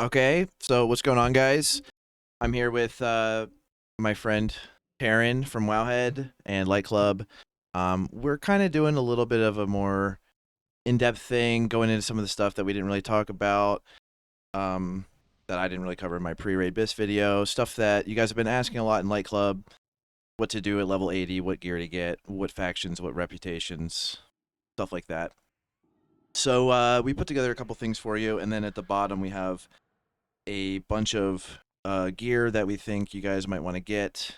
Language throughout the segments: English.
Okay, so what's going on, guys? I'm here with my friend Terryn from Wowhead and Light Club. We're kind of doing a little bit of a more in-depth thing, going into some of the stuff that we didn't really talk about, um, that I didn't really cover in my pre-raid BIS video, stuff that you guys have been asking a lot in Light Club, what to do at level 80, what gear to get, what factions, what reputations, stuff like that. So we put together a couple things for you, and then at the bottom we have a bunch of gear that we think you guys might want to get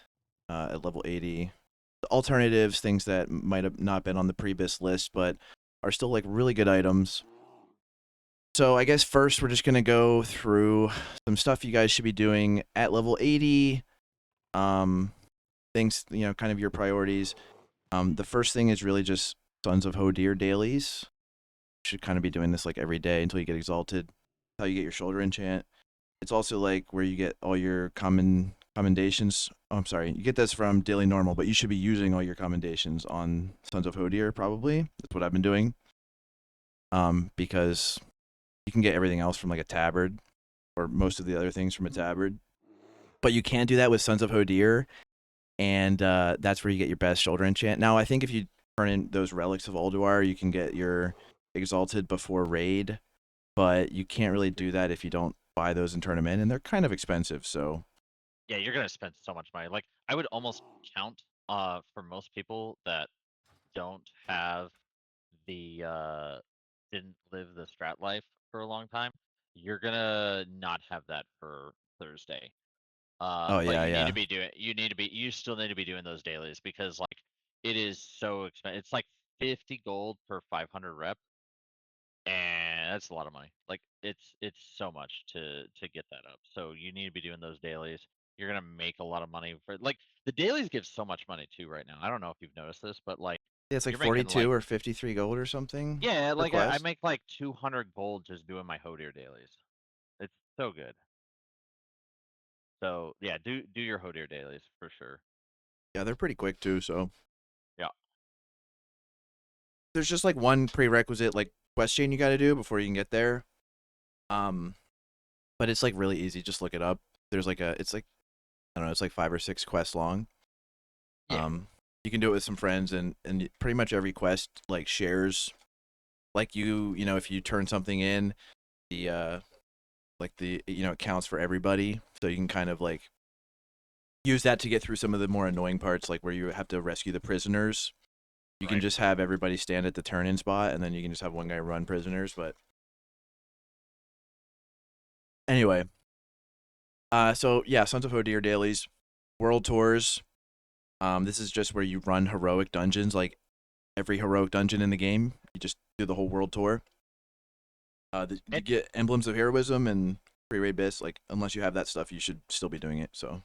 at level 80. Alternatives, things that might have not been on the pre-bis list, but are still like really good items. So I guess first we're just gonna go through some stuff you guys should be doing at level 80. Um, things, kind of your priorities. The first thing is really just Sons of Hodir dailies. You should kind of be doing this like every day until you get exalted. That's how you get your shoulder enchant. It's also like where you get all your commendations. Oh, I'm sorry, you get this from daily normal, but you should be using all your commendations on Sons of Hodir probably. That's what I've been doing. Because you can get everything else from like a tabard, or most of the other things from a tabard, but you can't do that with Sons of Hodir, and that's where you get your best shoulder enchant. Now, I think if you turn in those relics of Ulduar, you can get your exalted before raid, but you can't really do that if you don't buy those and turn them in, and they're kind of expensive. So Yeah, you're gonna spend so much money. Like I would almost count for most people that don't have the didn't live the strat life for a long time, you're gonna not have that for Thursday. oh But yeah, you need to yeah. be doing you still need to be doing those dailies because like it is so expensive. It's like 50 gold per 500 rep, and that's a lot of money. Like it's so much to get that up. So you need to be doing those dailies. You're gonna make a lot of money for like the dailies give so much money too right now. I don't know if you've noticed this, but like Yeah, it's like you're making like 42 or 53 gold or something yeah, per like I quest. make like 200 gold just doing my Hodir dailies. It's so good. So yeah, do your Hodir dailies for sure. Yeah, they're pretty quick too. So Yeah. there's just like one prerequisite like quest chain you got to do before you can get there. Um, but it's like really easy. Just look it up. There's like it's like I don't know, it's like 5 or 6 quests long. Yeah. You can do it with some friends, and pretty much every quest like shares, like if you turn something in, the it counts for everybody, so you can kind of like use that to get through some of the more annoying parts, like where you have to rescue the prisoners. You can Right. just have everybody stand at the turn-in spot, and then you can just have one guy run prisoners. But anyway, so yeah, Sons of Hodir dailies, world tours. This is just where you run heroic dungeons, like every heroic dungeon in the game. You just do the whole world tour. You And get emblems of heroism and pre-raid bis. Like unless you have that stuff, you should still be doing it. So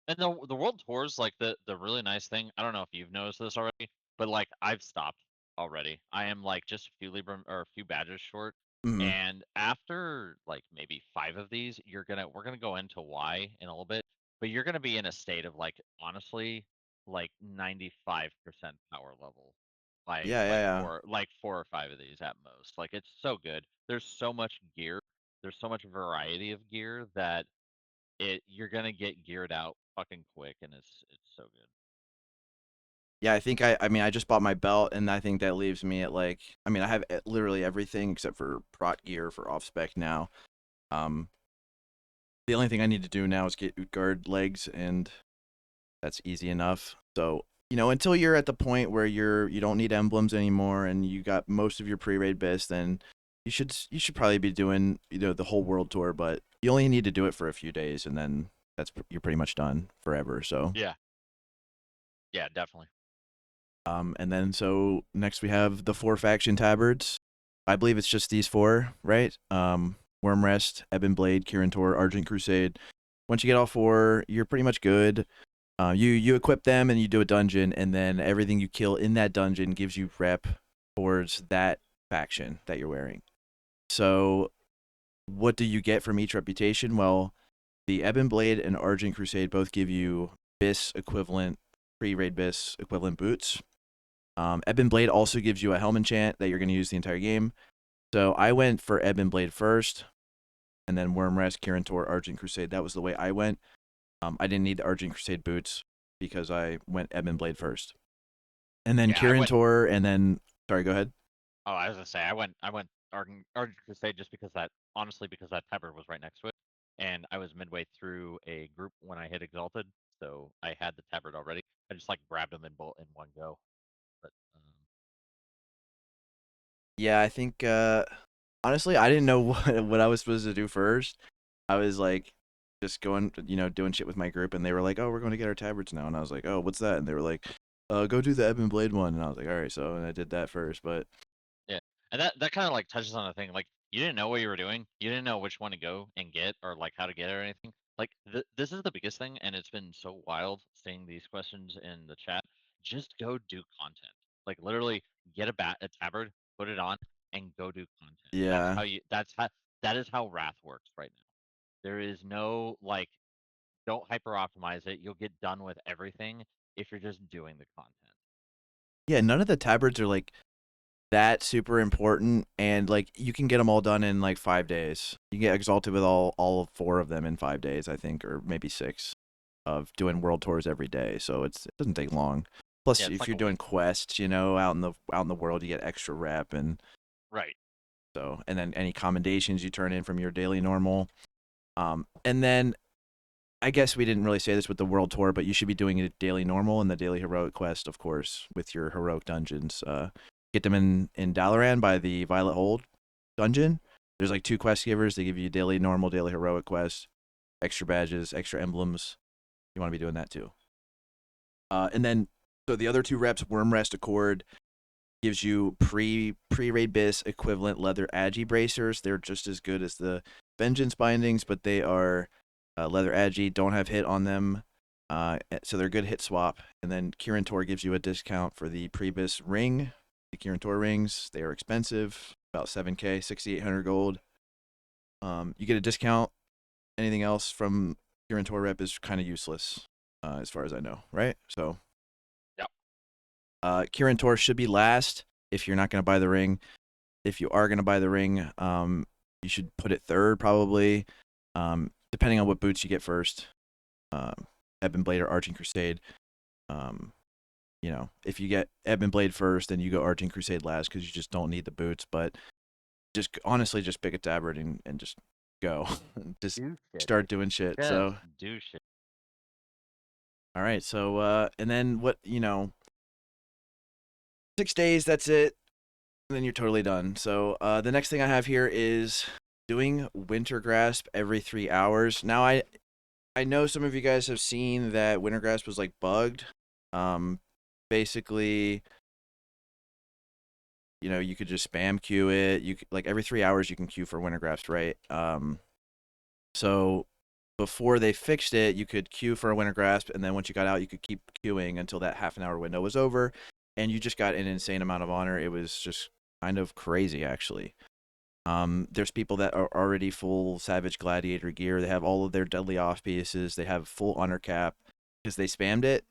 and the world tours, like the really nice thing, I don't know if you've noticed this already, but like I've stopped already. I am like just a few Libra or a few badges short. mhm. And after like maybe 5 of these, we're gonna go into why in a little bit, but you're gonna be in a state of like honestly like 95% power level by Yeah, yeah, yeah. like 4 or 5 of these at most. Like it's so good. There's so much gear. There's so much variety of gear that you're gonna get geared out fucking quick, and it's so good. Yeah, I think I mean I just bought my belt, and I think that leaves me at like I mean I have literally everything except for prot gear for off spec now. Um, the only thing I need to do now is get Utgard legs, and that's easy enough. So until you're at the point where you don't need emblems anymore, and you got most of your pre-raid bis, then you should probably be doing the whole world tour. But you only need to do it for a few days, and then you're pretty much done forever. So Yeah, yeah, definitely. and then so next we have the 4 faction tabards. I believe it's just these 4, right? Wormrest, Ebon Blade, Kirin Tor, Argent Crusade. Once you get all 4, you're pretty much good. You equip them and you do a dungeon, and then everything you kill in that dungeon gives you rep towards that faction that you're wearing. So, what do you get from each reputation? Well, the Ebon Blade and Argent Crusade both give you bis equivalent, pre-raid bis equivalent boots. Ebon Blade also gives you a helm enchant that you're going to use the entire game. So I went for Ebon Blade first. and then Wormrest, Kirin Argent Crusade. That was the way I went. I didn't need the Argent Crusade boots because I went Ebon Blade first, and then Yeah, I Kirin went. Tor, and then sorry, go ahead. Oh, I was gonna say I went Argent Crusade just because that honestly because that tabard was right next to it, and I was midway through a group when I hit Exalted, so I had the tabard already. I just like grabbed them in one go. But Yeah, I think honestly, I didn't know what I was supposed to do first. I was like just going, doing shit with my group, and they were like, "Oh, we're going to get our tabards now," and I was like, "Oh, what's that?" And they were like, "Go do the Ebon Blade one," and I was like, "All right," so and I did that first, but yeah, and that kind of like touches on the thing. Like you didn't know what you were doing. You didn't know which one to go and get or like how to get it or anything. Like this is the biggest thing, and it's been so wild seeing these questions in the chat. Just go do content. Like literally get a tabard, put it on, and go do content. That's yeah, how you. That is how Wrath works right now. There is no like don't hyper optimize it. You'll get done with everything if you're just doing the content. yeah. None of the tabards are like that super important, and like you can get them all done in like 5 days. You get exalted with all four of them in 5 days, I think, or maybe six, of doing world tours every day. So it doesn't take long. Yeah, Plus, it's if like you're a doing week. quests, out in the world, you get extra rep, and Right. so and then any commendations you turn in from your daily normal. And then I guess we didn't really say this with the world tour, but you should be doing a daily normal and the daily heroic quest, of course, with your heroic dungeons. Get them in Dalaran by the Violet Hold dungeon. There's like two quest givers. They give you daily normal, daily heroic quest, extra badges, extra emblems. You want to be doing that too. And then so the other two reps, Wormrest Accord, gives you pre raid bis equivalent leather agi bracers. They're just as good as the vengeance bindings, but they are leather agi, don't have hit on them. So they're good hit swap. And then Kirin Tor gives you a discount for the pre-bis ring. The Kirin Tor rings, they are expensive, about 7K, 6,800 gold. You get a discount. Anything else from Kirin Tor rep is kind of useless, as far as I know, right? So Yep. Kirin Tor should be last if you're not going to buy the ring. If you are going to buy the ring, you should put it third probably, depending on what boots you get first. Ebon Blade or Argent Crusade. Um, if you get Ebon Blade first, then you go Argent Crusade last because you just don't need the boots. But just honestly, just pick a tabard and just go. Just Do shit. start doing shit. Just So, do shit. all right. So, and then 6 days, that's it. And then you're totally done. So, the next thing I have here is doing Winter Grasp every 3 hours. Now, I know some of you guys have seen that Winter Grasp was like bugged. Um, basically, you could just spam queue it. Like every 3 hours you can queue for Winter Grasp, right? So before they fixed it, you could queue for a Winter Grasp, and then once you got out, you could keep queuing until that half an hour window was over, and you just got an insane amount of honor. It was just kind of crazy, actually. There's people that are already full Savage Gladiator gear. They have all of their deadly off pieces. They have full honor cap because they spammed it.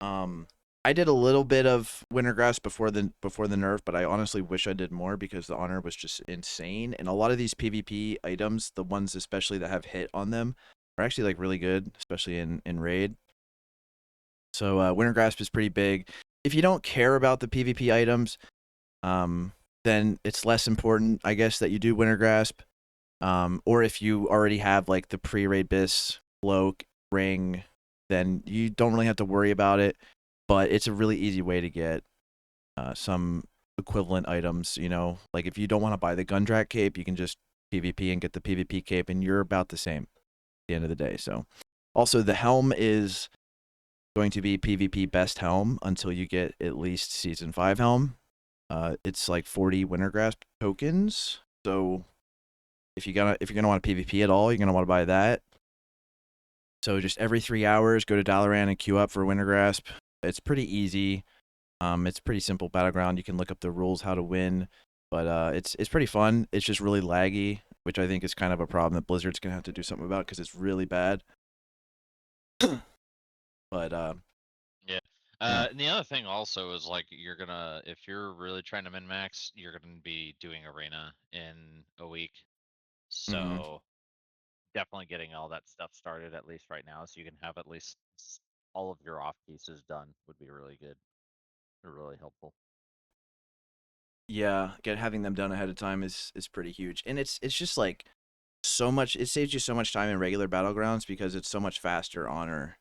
Um, I did a little bit of Winter Grasp before the nerf, but I honestly wish I did more because the honor was just insane. And a lot of these PvP items, the ones especially that have hit on them, are actually like really good, especially in raid. So Winter Grasp is pretty big. If you don't care about the PvP items, then it's less important, I guess, that you do Winter Grasp. Or if you already have like the pre-raid bis cloak ring, then you don't really have to worry about it. But it's a really easy way to get some equivalent items. Like if you don't want to buy the Gundrak cape, you can just PvP and get the PvP cape, and you're about the same at the end of the day. So, also the helm is going to be PvP best helm until you get at least season 5 helm. It's like 40 Winter Grasp tokens. So if you're gonna want to PvP at all, you're gonna want to buy that. So just every 3 hours, go to Dalaran and queue up for Winter Grasp. It's pretty easy. It's pretty simple battleground. You can look up the rules how to win, but it's pretty fun. It's just really laggy, which I think is kind of a problem that Blizzard's gonna have to do something about because it's really bad. But Yeah. yeah. And the other thing also is like you're gonna if you're really trying to min max, you're gonna be doing arena in a week. Hmm. So definitely getting all that stuff started at least right now, so you can have at least all of your off pieces done would be really good, or really helpful. Yeah, having them done ahead of time is pretty huge, and it's just like so much. It saves you so much time in regular battlegrounds because it's so much faster honor.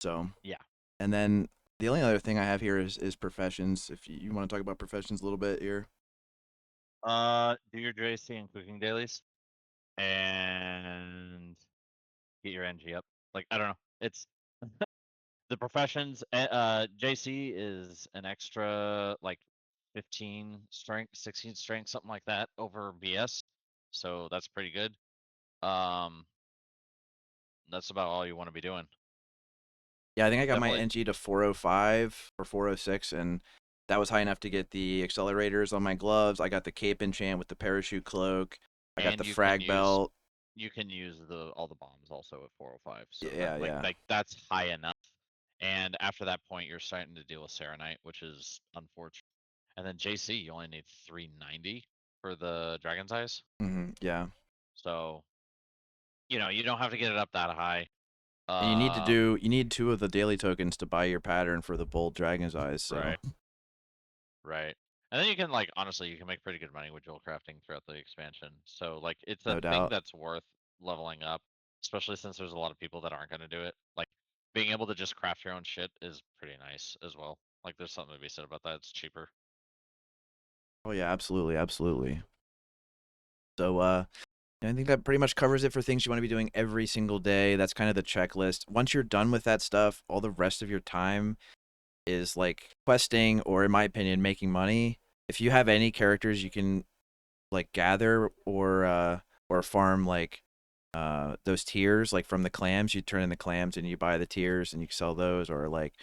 So, Yeah. and then the only other thing I have here is professions. If you want to talk about professions a little bit here. Do your JC and cooking dailies, and get your NG up. Like I don't know, it's the professions. JC is an extra like 15 strength, 16 strength, something like that over BS. So that's pretty good. Um, that's about all you want to be doing. Yeah, I think I got my Definitely. NG to 405 or 406, and that was high enough to get the accelerators on my gloves. I got the cape enchant with the parachute cloak. I got the And frag belt. you can use the all the bombs also at 405. So that Yeah, yeah. that's high enough. And after that point, you're starting to deal with Serenite, which is unfortunate. And then JC, you only need 390 for the Dragon's Eyes. Yeah. So, you don't have to get it up that high. And Um, you need two of the daily tokens to buy your pattern for the bold dragon's eyes. So right, right. And then you can like honestly, you can make pretty good money with jewel crafting throughout the expansion. So like it's a no thing doubt. that's worth leveling up, especially since there's a lot of people that aren't going to do it. Like being able to just craft your own shit is pretty nice as well. Like there's something to be said about that. It's cheaper. Oh yeah, absolutely, absolutely. So I think that pretty much covers it for things you want to be doing every single day. That's kind of the checklist. Once you're done with that stuff, all the rest of your time is like questing or, in my opinion, making money. If you have any characters you can like gather or farm like those tiers like from the clams, you turn in the clams and you buy the tiers and you sell those, or like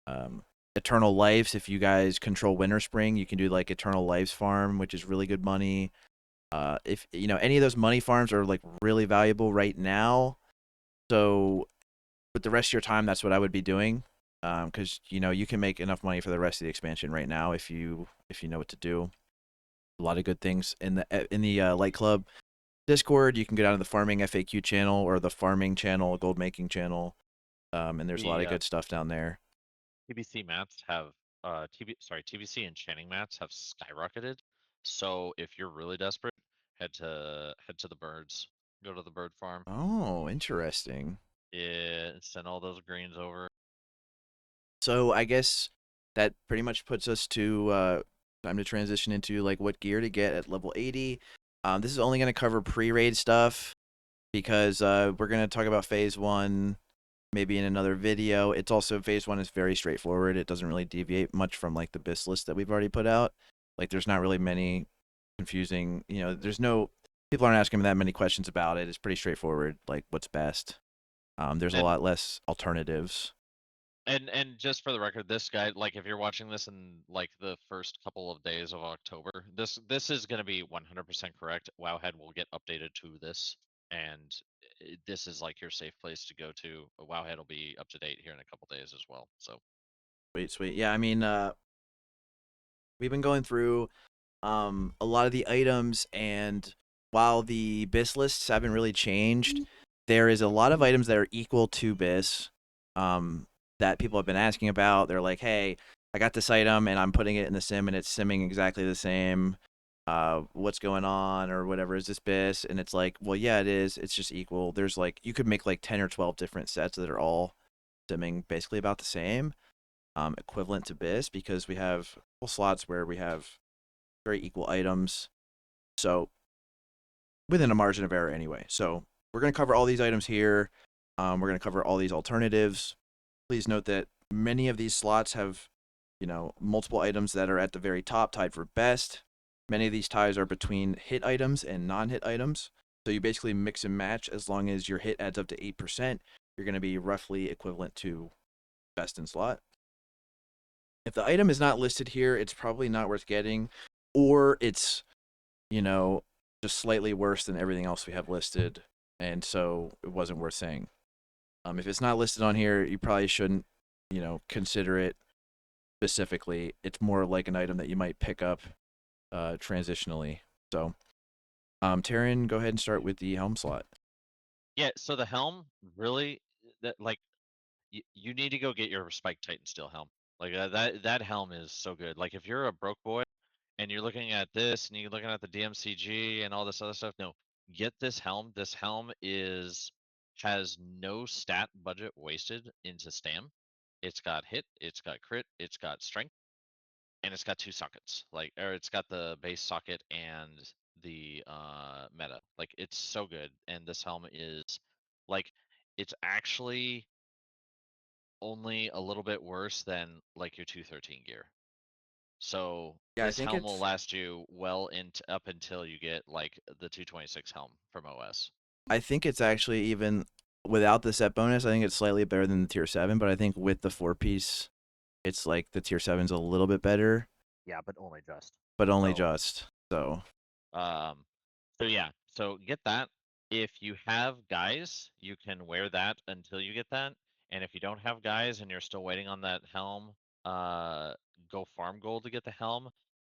um eternal lives. If you guys control winter spring, you can do like eternal lives farm, which is really good money. If you know any of those money farms are like really valuable right now. So with the rest of your time, that's what I would be doing. Because you can make enough money for the rest of the expansion right now if you know what to do. A lot of good things in the Light Club Discord. You can go down to the farming FAQ channel or the farming channel, gold making channel. And there's a lot The of good stuff down there. TBC mats have TBC enchanting mats have skyrocketed. So if you're really desperate, head to the birds. Go to the bird farm. Oh, interesting. Yeah, send all those greens over. So I guess that pretty much puts us to time to transition into like what gear to get at level 80. This is only going to cover pre-raid stuff because we're going to talk about phase one maybe in another video. It's also phase one is very straightforward. It doesn't really deviate much from like the BIS list that we've already put out. Like there's not really many confusing, there's no people aren't asking that many questions about it. It's pretty straightforward, like what's best. There's a And lot less alternatives. and just for the record, this guy, like if you're watching this in like the first couple of days of October, this is going to be 100% correct. Wowhead will get updated to this, and this is like your safe place to go to. Wowhead will be up to date here in a couple days as well. So Sweet, sweet. Yeah, I mean, we've been going through a lot of the items, and while the BIS lists haven't really changed, there is a lot of items that are equal to BIS that people have been asking about. They're like, hey, I got this item and I'm putting it in the sim and it's simming exactly the same. What's going on or whatever? Is this BIS? And it's like, well, yeah, it is. It's just equal. There's like, you could make like 10 or 12 different sets that are all simming basically about the same, equivalent to BIS, because we have full slots where we have very equal items. So within a margin of error anyway. So we're going to cover all these items here. We're going to cover all these alternatives. Please note that many of these slots have, multiple items that are at the very top tied for best. Many of these ties are between hit items and non-hit items. So you basically mix and match. As long as your hit adds up to 8%, you're going to be roughly equivalent to best in slot. If the item is not listed here, it's probably not worth getting, or it's, you know, just slightly worse than everything else we have listed, and so it wasn't worth saying. If it's not listed on here, you probably shouldn't, consider it specifically. It's more like an item that you might pick up transitionally. So Terryn, go ahead and start with the helm slot. Yeah, so the helm really that like you need to go get your Spike Titan Steel helm. Like that helm is so good. Like if you're a broke boy and you're looking at this and you're looking at the DMCG and all this other stuff, no, get this helm. This helm is has no stat budget wasted into stam. It's got hit, it's got crit, it's got strength, and it's got two sockets. Or it's got the base socket and the meta. Like it's so good. And this helm is like it's actually only a little bit worse than like your 213 gear. So Yeah, this helm will last you well into up until you get like the 226 helm from OS. I think it's actually even without the set bonus. I think it's slightly better than the tier 7, but I think with the 4 piece, it's like the tier 7's a little bit better, Yeah, but only just. but only So just. So Um, so yeah, so get that. If you have guys, you can wear that until you get that. And if you don't have guys and you're still waiting on that helm, uh, go farm gold to get the helm.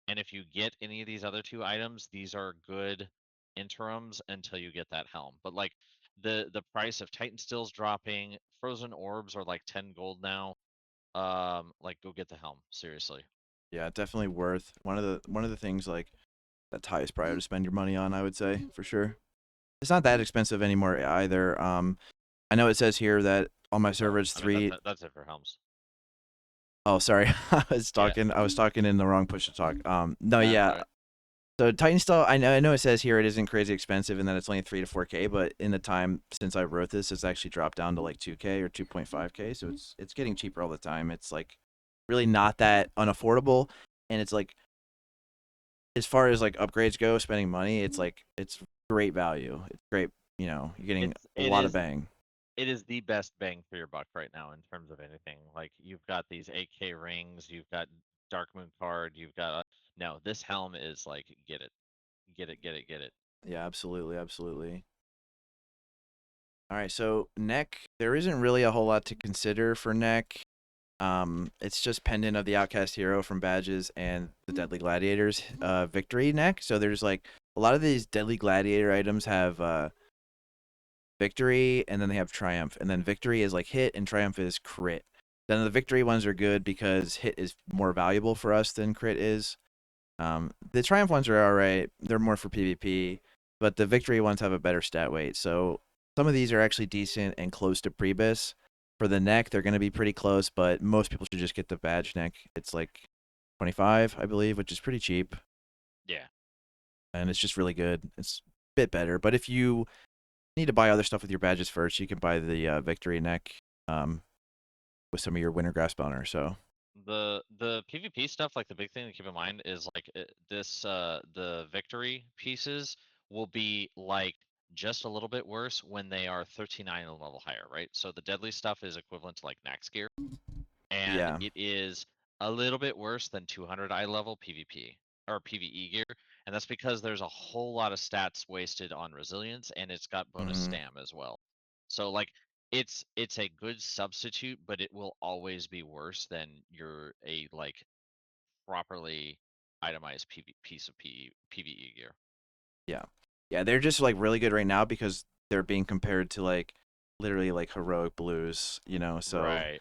And if you get any of these other two items, these are good interims until you get that helm. But like the price of Titan Steel's dropping, frozen orbs are like 10 gold now. Like go get the helm, seriously. yeah, definitely worth one of the things like that's highest priority to spend your money on. I would say for sure. It's not that expensive anymore either. I know it says here that on my server Well, it's I mean that's three. it, that's it for helms. Oh, sorry, I was Yeah, talking. I was talking in the wrong push to talk. No, that's yeah. right. So Titan Steel, I know it says here it isn't crazy expensive and that it's only 3 to 4K, but in the time since I wrote this, it's actually dropped down to like 2K or 2.5K. So it's getting cheaper all the time. It's like really not that unaffordable, and it's like as far as like upgrades go, spending money, it's great value. It's great. You're getting It's a it lot of is bang. it is the best bang for your buck right now in terms of anything. Like you've got these 8K rings, you've got Dark Moon card, you've got no. This helm is like get it, get it, get it, get it. Yeah, absolutely, absolutely. All right, so neck, there isn't really a whole lot to consider for neck. It's just pendant of the outcast hero from badges and the deadly gladiators victory neck. So there's like a lot of these deadly gladiator items have victory and then they have triumph, and then victory is like hit and triumph is crit. Then the victory ones are good because hit is more valuable for us than crit is. The triumph ones are all right. They're more for PvP, but the victory ones have a better stat weight. So some of these are actually decent and close to prebis. For the neck, they're going to be pretty close, but most people should just get the badge neck. It's like 25, I believe, which is pretty cheap, Yeah. and it's just really good. It's a bit better, but if you need to buy other stuff with your badges first, you can buy the victory neck um, with some of your winter grass boner. So The PvP stuff, like the big thing to keep in mind is like the victory pieces will be like just a little bit worse when they are 39 and level higher, right? So the deadly stuff is equivalent to like Nax gear, and yeah, it is a little bit worse than 200 eye level PvP or PvE gear, and that's because there's a whole lot of stats wasted on resilience, and it's got bonus hmm stam as well. So like it's a good substitute, but it will always be worse than your a like properly itemized piece of PvE gear. yeah, yeah. They're just like really good right now because they're being compared to like literally like heroic blues. So Right.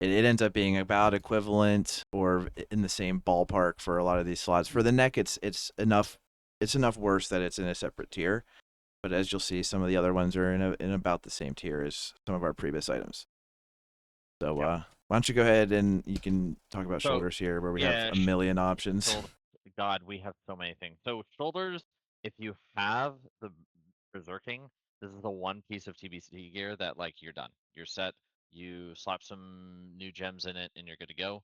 it ends up being about equivalent or in the same ballpark for a lot of these slots. For the neck, it's enough worse that it's in a separate tier. But as you'll see, some of the other ones are in about the same tier as some of our previous items. So Yep. why don't you go ahead and you can talk about So shoulders here, where we have yeah, a million options. shoulder. God, we have so many things. So shoulders, if you have the berserking, this is the one piece of TBC gear that like you're done. You're set. You slap some new gems in it, and you're good to go.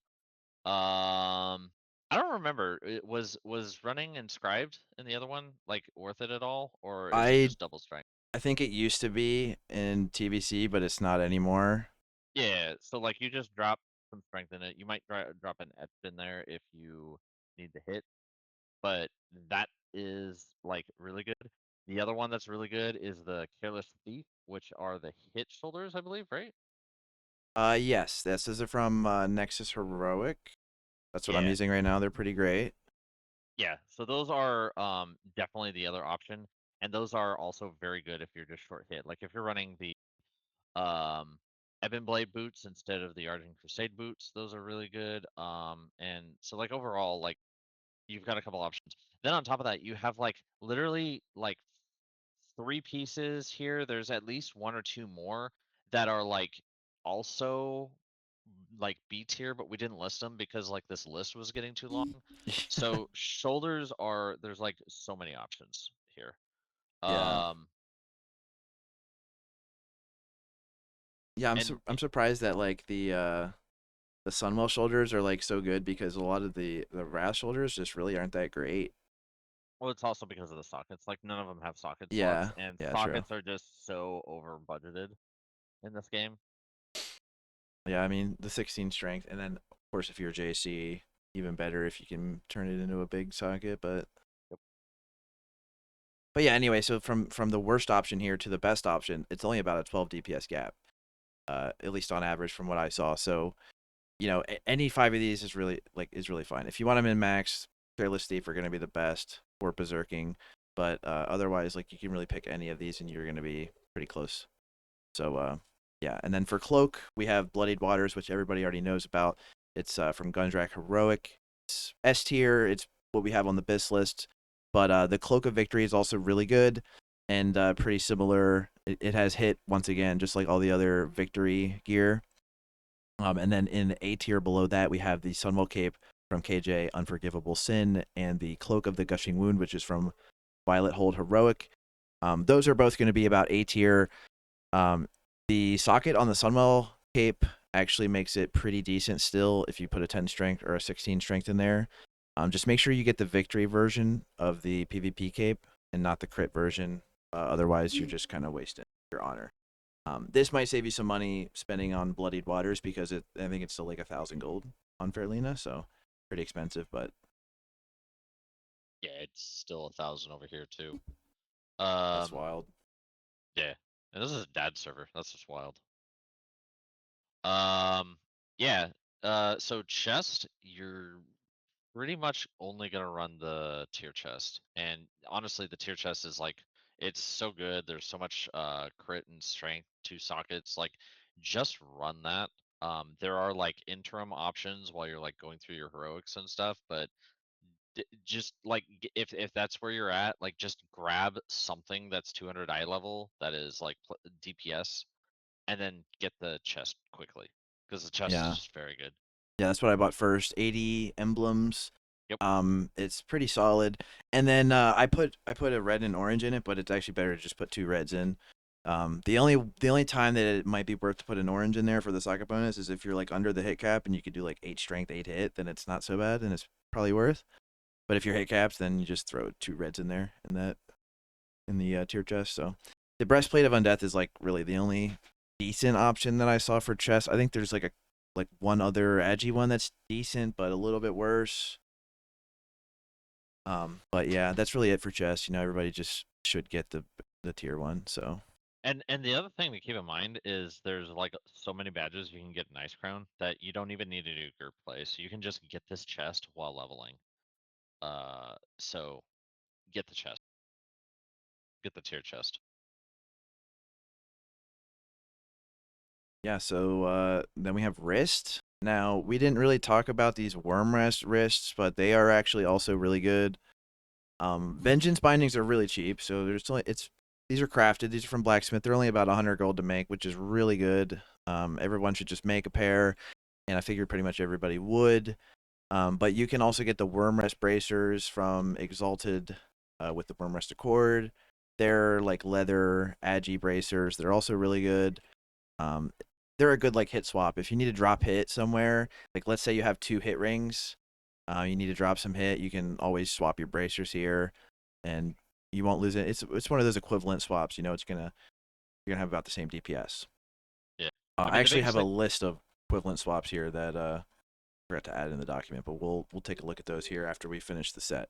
I don't remember. Was running inscribed in the other one like worth it at all, or is it I just double strength? I think it used to be in TBC, but it's not anymore. Yeah. So like you just drop some strength in it. You might drop an etch in there if you need to hit, but that is like really good. The other one that's really good is the Careless Thief, which are the hit shoulders, I believe, right? Yes, this is from Nexus Heroic. That's what I'm Yeah, using right now. They're pretty great. yeah. So those are definitely the other option. and those are also very good if you're just short hit. Like if you're running the um Ebon Blade boots instead of the Argent Crusade boots, those are really good. And so like overall, like you've got a couple options. Then on top of that, you have like literally like three pieces here. There's at least one or two more that are like also like B tier, but we didn't list them because like this list was getting too long. So shoulders are there's like so many options here. Yeah. Um Yeah, and I'm surprised that like the Sunwell shoulders are like so good because a lot of the Wrath shoulders just really aren't that great. well, it's also because of the sockets. Like none of them have socket slots, Yeah. and Yeah, true. sockets are just so over budgeted in this game. Yeah, I mean the 16 strength, and then of course if you're JC, even better if you can turn it into a big socket. Yep. But yeah, anyway, so from the worst option here to the best option, it's only about a 12 DPS gap, at least on average from what I saw. So any five of these is really fine. If you want them in max, Fearless Thief are going to be the best for berserking, but otherwise, like you can really pick any of these and you're going to be pretty close. So yeah, and then for cloak, we have Bloodied Waters, which everybody already knows about. It's from Gundrak Heroic. It's S tier. It's what we have on the BIS list, but the Cloak of Victory is also really good and pretty similar. It has hit once again, just like all the other victory gear. And then in A tier below that, we have the Sunwell Cape from KJ Unforgivable Sin and the Cloak of the Gushing Wound, which is from Violet Hold Heroic. Those are both going to be about A tier. Um, the socket on the Sunwell Cape actually makes it pretty decent still if you put a 10 strength or a 16 strength in there. Just make sure you get the victory version of the PvP cape and not the crit version. Otherwise, you're just kind of wasting your honor. This might save you some money spending on Bloodied Waters because I think it's still like 1,000 gold on Fairlina, so pretty expensive, but Yeah, it's still 1,000 over here too. that's Um, wild. yeah, and this is a dad server. That's just wild. Um, yeah. So chest, you're pretty much only gonna run the tier chest, and honestly, the tier chest is like it's so good. There's so much crit and strength to sockets. Like, just run that. There are like interim options while you're like going through your heroics and stuff, but just like if that's where you're at, like just grab something that's 200 eye level that is like DPS, and then get the chest quickly because the chest is Yeah. just very good. Yeah, that's what I bought first. 80 emblems. Yep. It's pretty solid. And then I put a red and orange in it, but it's actually better to just put two reds in. The only time that it might be worth to put an orange in there for the socket bonus is if you're like under the hit cap and you could do like 8 strength, 8 hit, then it's not so bad and it's probably worth. But if you're hit caps, then you just throw two reds in there in the tier chest. So the breastplate of undeath is like really the only decent option that I saw for chest. I think there's like one other agi one that's decent but a little bit worse. But yeah, that's really it for chest. Everybody just should get the tier one. So And the other thing to keep in mind is there's like so many badges you can get in Ice Crown that you don't even need to do group play. So you can just get this chest while leveling. So get the chest, get the tier chest. yeah, so then we have wrist. Now we didn't really talk about these worm rest wrists, but they are actually also really good. Vengeance bindings are really cheap, so there's only it's these are crafted. These are from blacksmith. They're only about 100 gold to make, which is really good. Everyone should just make a pair, and I figured pretty much everybody would. But you can also get the worm rest bracers from Exalted with the worm rest accord. They're like leather agi bracers. They're also really good. Um, they're a good like hit swap. If you need to drop hit somewhere, like let's say you have two hit rings, you need to drop some hit, you can always swap your bracers here, and you won't lose it. It's one of those equivalent swaps. You're gonna have about the same DPS. Yeah. I I mean, the actually biggest have a thing, list of equivalent swaps here that forgot to add in the document, but we'll take a look at those here after we finish the set.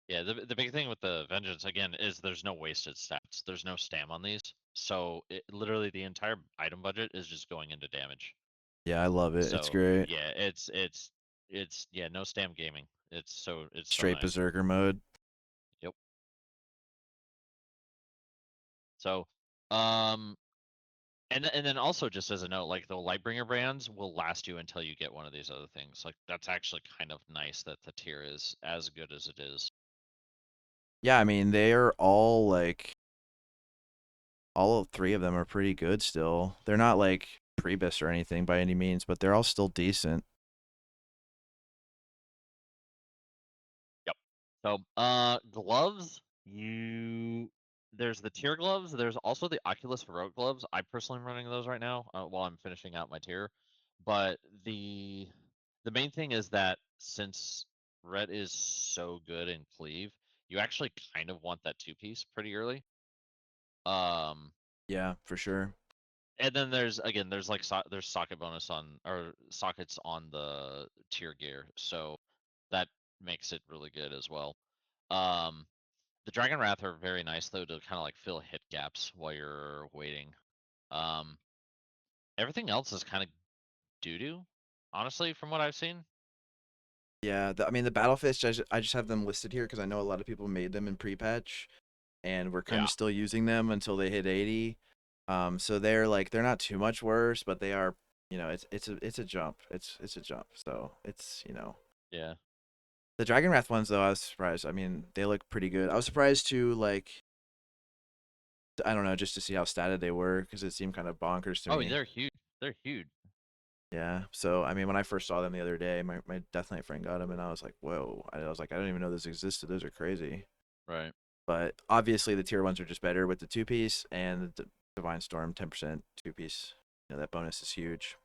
yeah, the big thing with the vengeance again is there's no wasted stats. There's no stam on these, so literally the entire item budget is just going into damage. Yeah, I love it. It's So great. yeah, it's yeah, no stam gaming. It's so Straight nice. berserker mode. Yep. So, um, and then also just as a note, like the Lightbringer brands will last you until you get one of these other things. Like that's actually kind of nice that the tier is as good as it is. Yeah, I mean they are all like all three of them are pretty good still. They're not like Priebus or anything by any means, but they're all still decent. Yep. So, gloves, there's the tier gloves. There's also the Oculus Heroic gloves. I personally am running those right now while I'm finishing out my tier. But the main thing is that since red is so good in cleave, you actually kind of want that two piece pretty early. Um, Yeah, for sure. and then there's like there's socket bonus on or sockets on the tier gear, so that makes it really good as well. Um, the Dragon Wrath are very nice though to kind of like fill hit gaps while you're waiting. Um, everything else is kind of doo doo, honestly, from what I've seen. Yeah, I mean the battle fists. I just have them listed here because I know a lot of people made them in pre-patch, and we're kind Yeah, of still using them until they hit 80. So they're like they're not too much worse, but they are. It's a jump. It's a jump. So it's yeah. the Dragon Wrath ones though. I was surprised. I mean they look pretty good. I was surprised to like I don't know just to see how statted they were because it seemed kind of bonkers to Oh, me. they're huge. They're huge. Yeah. So I mean when I first saw them the other day, my Death Knight friend got them and I was like whoa. I was like I don't even know this existed. Those are crazy. Right. But obviously, the tier ones are just better with the two piece and the Divine Storm 10% two piece. That bonus is huge.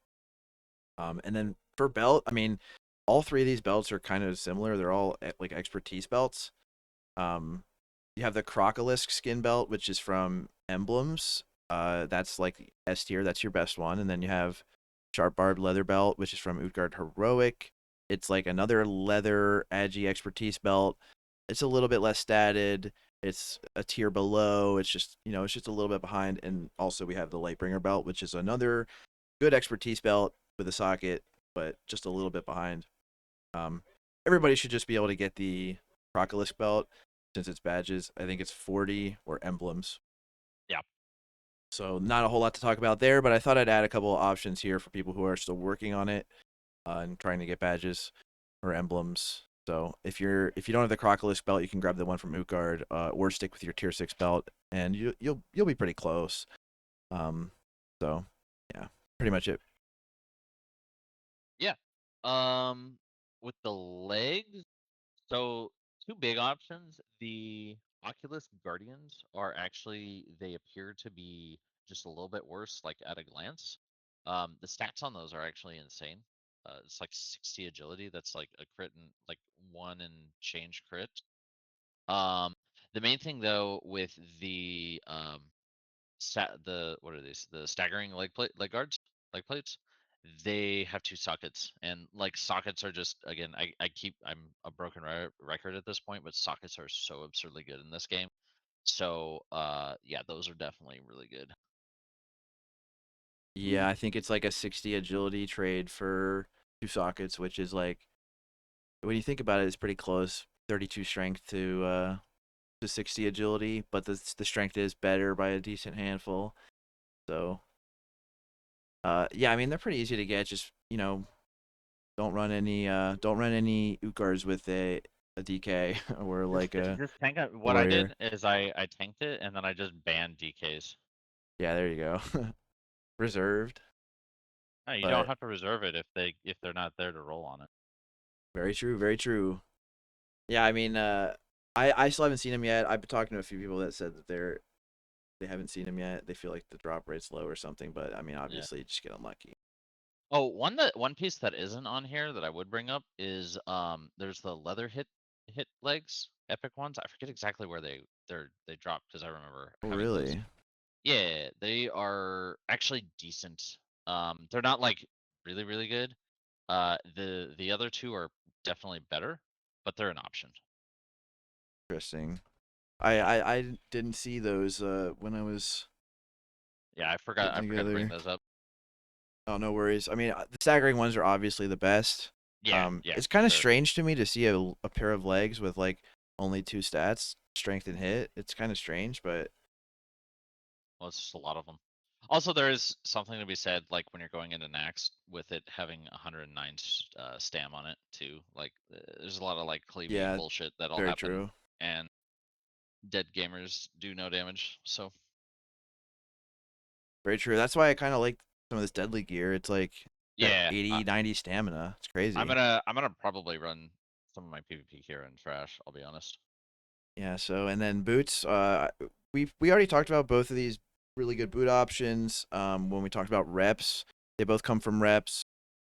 And then for belt, I mean, all three of these belts are kind of similar. They're all like expertise belts. Um, you have the Crocolisk skin belt, which is from Emblems. That's like S tier. That's your best one. And then you have Sharp Barbed Leather belt, which is from Utgard Heroic. It's like another leather agi expertise belt. It's a little bit less statted. It's a tier below. It's just it's just a little bit behind. And also we have the Lightbringer belt, which is another good expertise belt with a socket, but just a little bit behind. Um, Everybody should just be able to get the Procolisk belt since it's badges. I think it's 40 or emblems. Yeah. So not a whole lot to talk about there, but I thought I'd add a couple of options here for people who are still working on it and trying to get badges or emblems. So if you don't have the Crocolisk belt, you can grab the one from Utgard, or stick with your tier 6 belt, and you'll be pretty close. Um, so yeah, pretty much it. Yeah. Um, with the legs, so two big options. The Oculus Guardians are actually they appear to be just a little bit worse, like at a glance. The stats on those are actually insane. It's like 60 agility. That's like a crit and like one and change crit. Um, the main thing though with the the what are these? The staggering leg guards, leg plates. They have two sockets, and like sockets are just again, I'm a broken record at this point, but sockets are so absurdly good in this game. So yeah, those are definitely really good. Yeah, I think it's like a 60 agility trade for two sockets, which is like when you think about it, it's pretty close. 32 strength to 60 agility, but the strength is better by a decent handful. So yeah, I mean they're pretty easy to get. Just don't run any Ukars with a DK or like a Just tank it. What I warrior. did is I tanked it and then I just banned DKs. Yeah, there you go. Reserved, No, you don't but have to reserve it if they're not there to roll on it. very true, very true. Yeah, I mean, I still haven't seen him yet. I've been talking to a few people that said that they haven't seen him yet. They feel like the drop rate's low or something, but I mean, Yeah. obviously, you just get unlucky. Oh, one piece that isn't on here that I would bring up is there's the leather hit legs, epic ones. I forget exactly where they dropped because I remember Oh, having those. really? Yeah, they are actually decent. They're not like really good. The other two are definitely better, but they're an option. Interesting. Yeah. I didn't see those when I was Yeah, putting I forgot to bring together. those up. Oh, no worries. I mean, the staggering ones are obviously the best. Yeah, yeah, It's for kind of sure. strange to me to see a pair of legs with like only two stats, strength and hit. It's kind of strange, but Well, it's just a lot of them. Also, there is something to be said, like when you're going into Nax with it having 109 stam on it too. Like, there's a lot of like cleavey Yeah, bullshit that'll very happen, true. and dead gamers do no damage. So Very true. That's why I kind of like some of this deadly gear. It's like got yeah, 80, 90 stamina. It's I'm crazy. gonna probably run some of my PvP gear in trash. I'll be honest. Yeah. So and then boots. We already talked about both of these really good boot options. When we talked about reps, they both come from reps.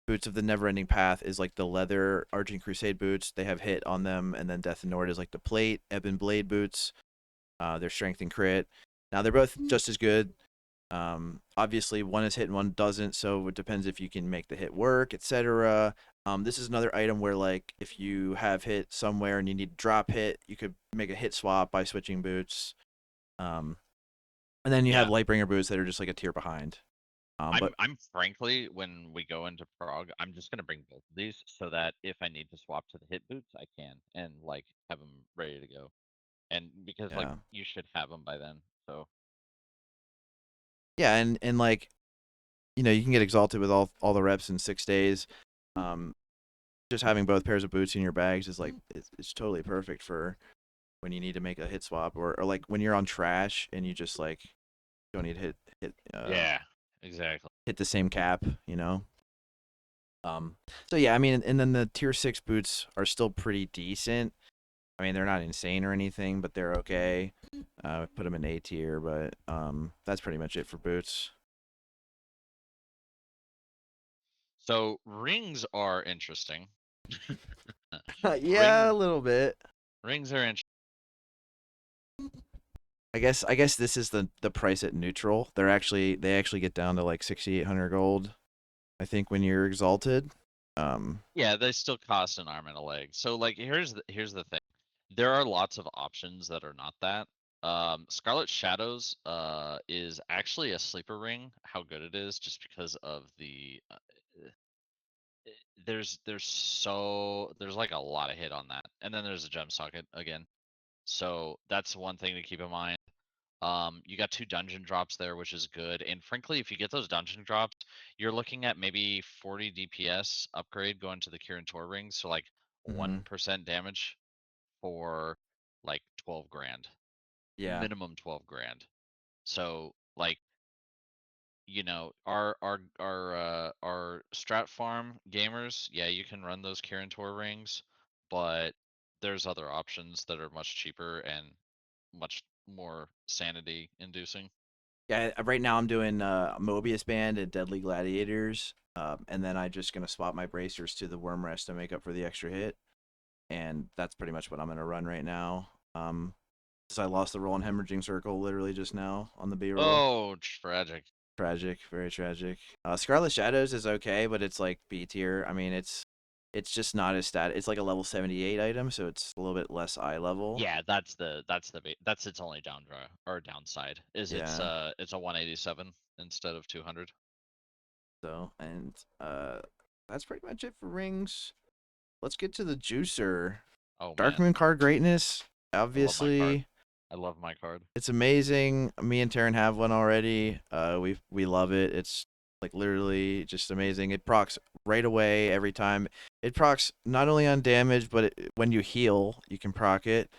Boots of the Neverending Path is like the leather Argent Crusade boots. They have hit on them, and then Death and Nord is like the plate Ebon Blade boots. Their strength and crit. Now they're both just as good. Obviously, one is hit and one doesn't, so it depends if you can make the hit work, etc. This is another item where, like, if you have hit somewhere and you need to drop hit, you could make a hit swap by switching boots. Um, and then you have Yeah, Lightbringer boots that are just like a tier behind. But I'm frankly, when we go into Prague, I'm just gonna bring both of these so that if I need to swap to the hit boots, I can and like have them ready to go. And because like yeah, you should have them by then. So yeah, and like you can get exalted with all the reps in 6 days. Um, just having both pairs of boots in your bags is like it's totally perfect for when you need to make a hit swap or like when you're on trash and you just like don't need to yeah, exactly. hit the same cap. Um so yeah, I mean and then the tier 6 boots are still pretty decent. I mean they're not insane or anything, but they're okay. Put them in A tier, but that's pretty much it for boots. So rings are interesting. Yeah, Rings a little bit. rings are interesting. I guess this is the price at neutral. They actually get down to like 6,800 gold. I think when you're exalted. Yeah, they still cost an arm and a leg. So like here's the thing. There are lots of options that are not that. Scarlet Shadows is actually a sleeper ring. How good it is, just because of the there's like a lot of hit on that, and then there's a gem socket again. So that's one thing to keep in mind. You got 2 dungeon drops there, which is good. And frankly, if you get those dungeon drops, you're looking at maybe 40 DPS upgrade going to the Kirin Tor ring. So like mhm. 1% damage for like 12 grand, Yeah. minimum 12 grand. So like, our strat farm gamers, yeah, you can run those Kirin Tor rings, but there's other options that are much cheaper and much more sanity inducing. Yeah, right now I'm doing Mobius Band and Deadly Gladiators, and then I'm just gonna swap my bracers to the Worm Rest to make up for the extra hit, and that's pretty much what I'm gonna run right now. Since I lost the roll in Hemorrhaging Circle literally just now on the B roll. Oh, tragic. Tragic, very tragic. Scarlet Shadows is okay, but it's like B tier. I mean, it's just not as stat. It's like a level 78 item, so it's a little bit less eye level. Yeah, that's its only downside is Yeah. it's a 187 instead of 200. So and that's pretty much it for rings. Let's get to the juicer. Oh Dark man, Moon card greatness. I love my card. Obviously, I love my card. it's amazing. Me and Terryn have one already. We love it. It's like literally just amazing. It procs right away every time. It procs not only on damage, but when you heal, you can proc it.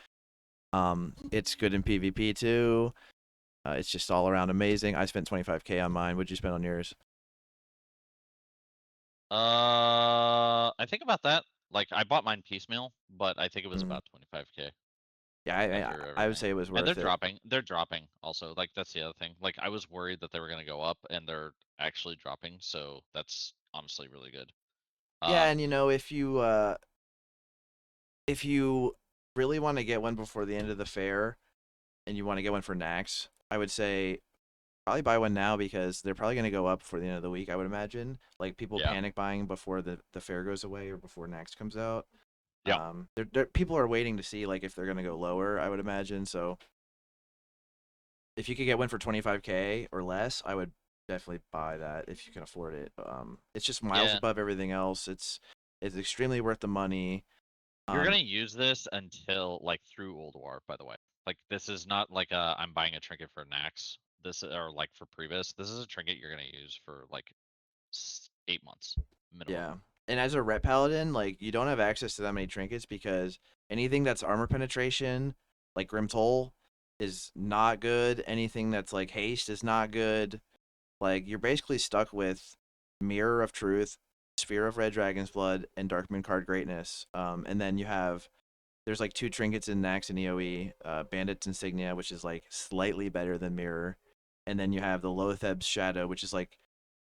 It's good in PvP too. It's just all around amazing. I spent 25K on mine. What'd you spend on yours? I think about that. Like I bought mine piecemeal, but I think it was Mm. about 25K Yeah, after I would everything. say it was And they're worth it. dropping. They're dropping also. Like that's the other thing. Like I was worried that they were gonna go up, and they're actually dropping. So that's honestly really good. Yeah, Um, and if you really want to get one before the end of the fair and you want to get one for Nax, I would say probably buy one now because they're probably going to go up before the end of the week, I would imagine. Like people yeah, panic buying before the fair goes away or before Nax comes out. yeah. People are waiting to see like if they're going to go lower, I would imagine. So if you could get one for 25K or less, I would definitely buy that if you can afford it. It's just miles Yeah, above everything else. It's extremely worth the money. you're Um, gonna use this until like through Old War, by the way. Like this is not like I'm buying a trinket for Nax. this or like for previs, this is a trinket you're gonna use for like 8 months minimum. Yeah. And as a ret paladin, like you don't have access to that many trinkets because anything that's armor penetration, like Grim Toll, is not good. Anything that's like haste is not good. Like you're basically stuck with Mirror of Truth, Sphere of Red Dragon's Blood, and Darkmoon Card Greatness. And then you have there's like two trinkets in Nax and EOE, Bandit's Insignia, which is like slightly better than Mirror, and then you have the Lotheb's Shadow, which is like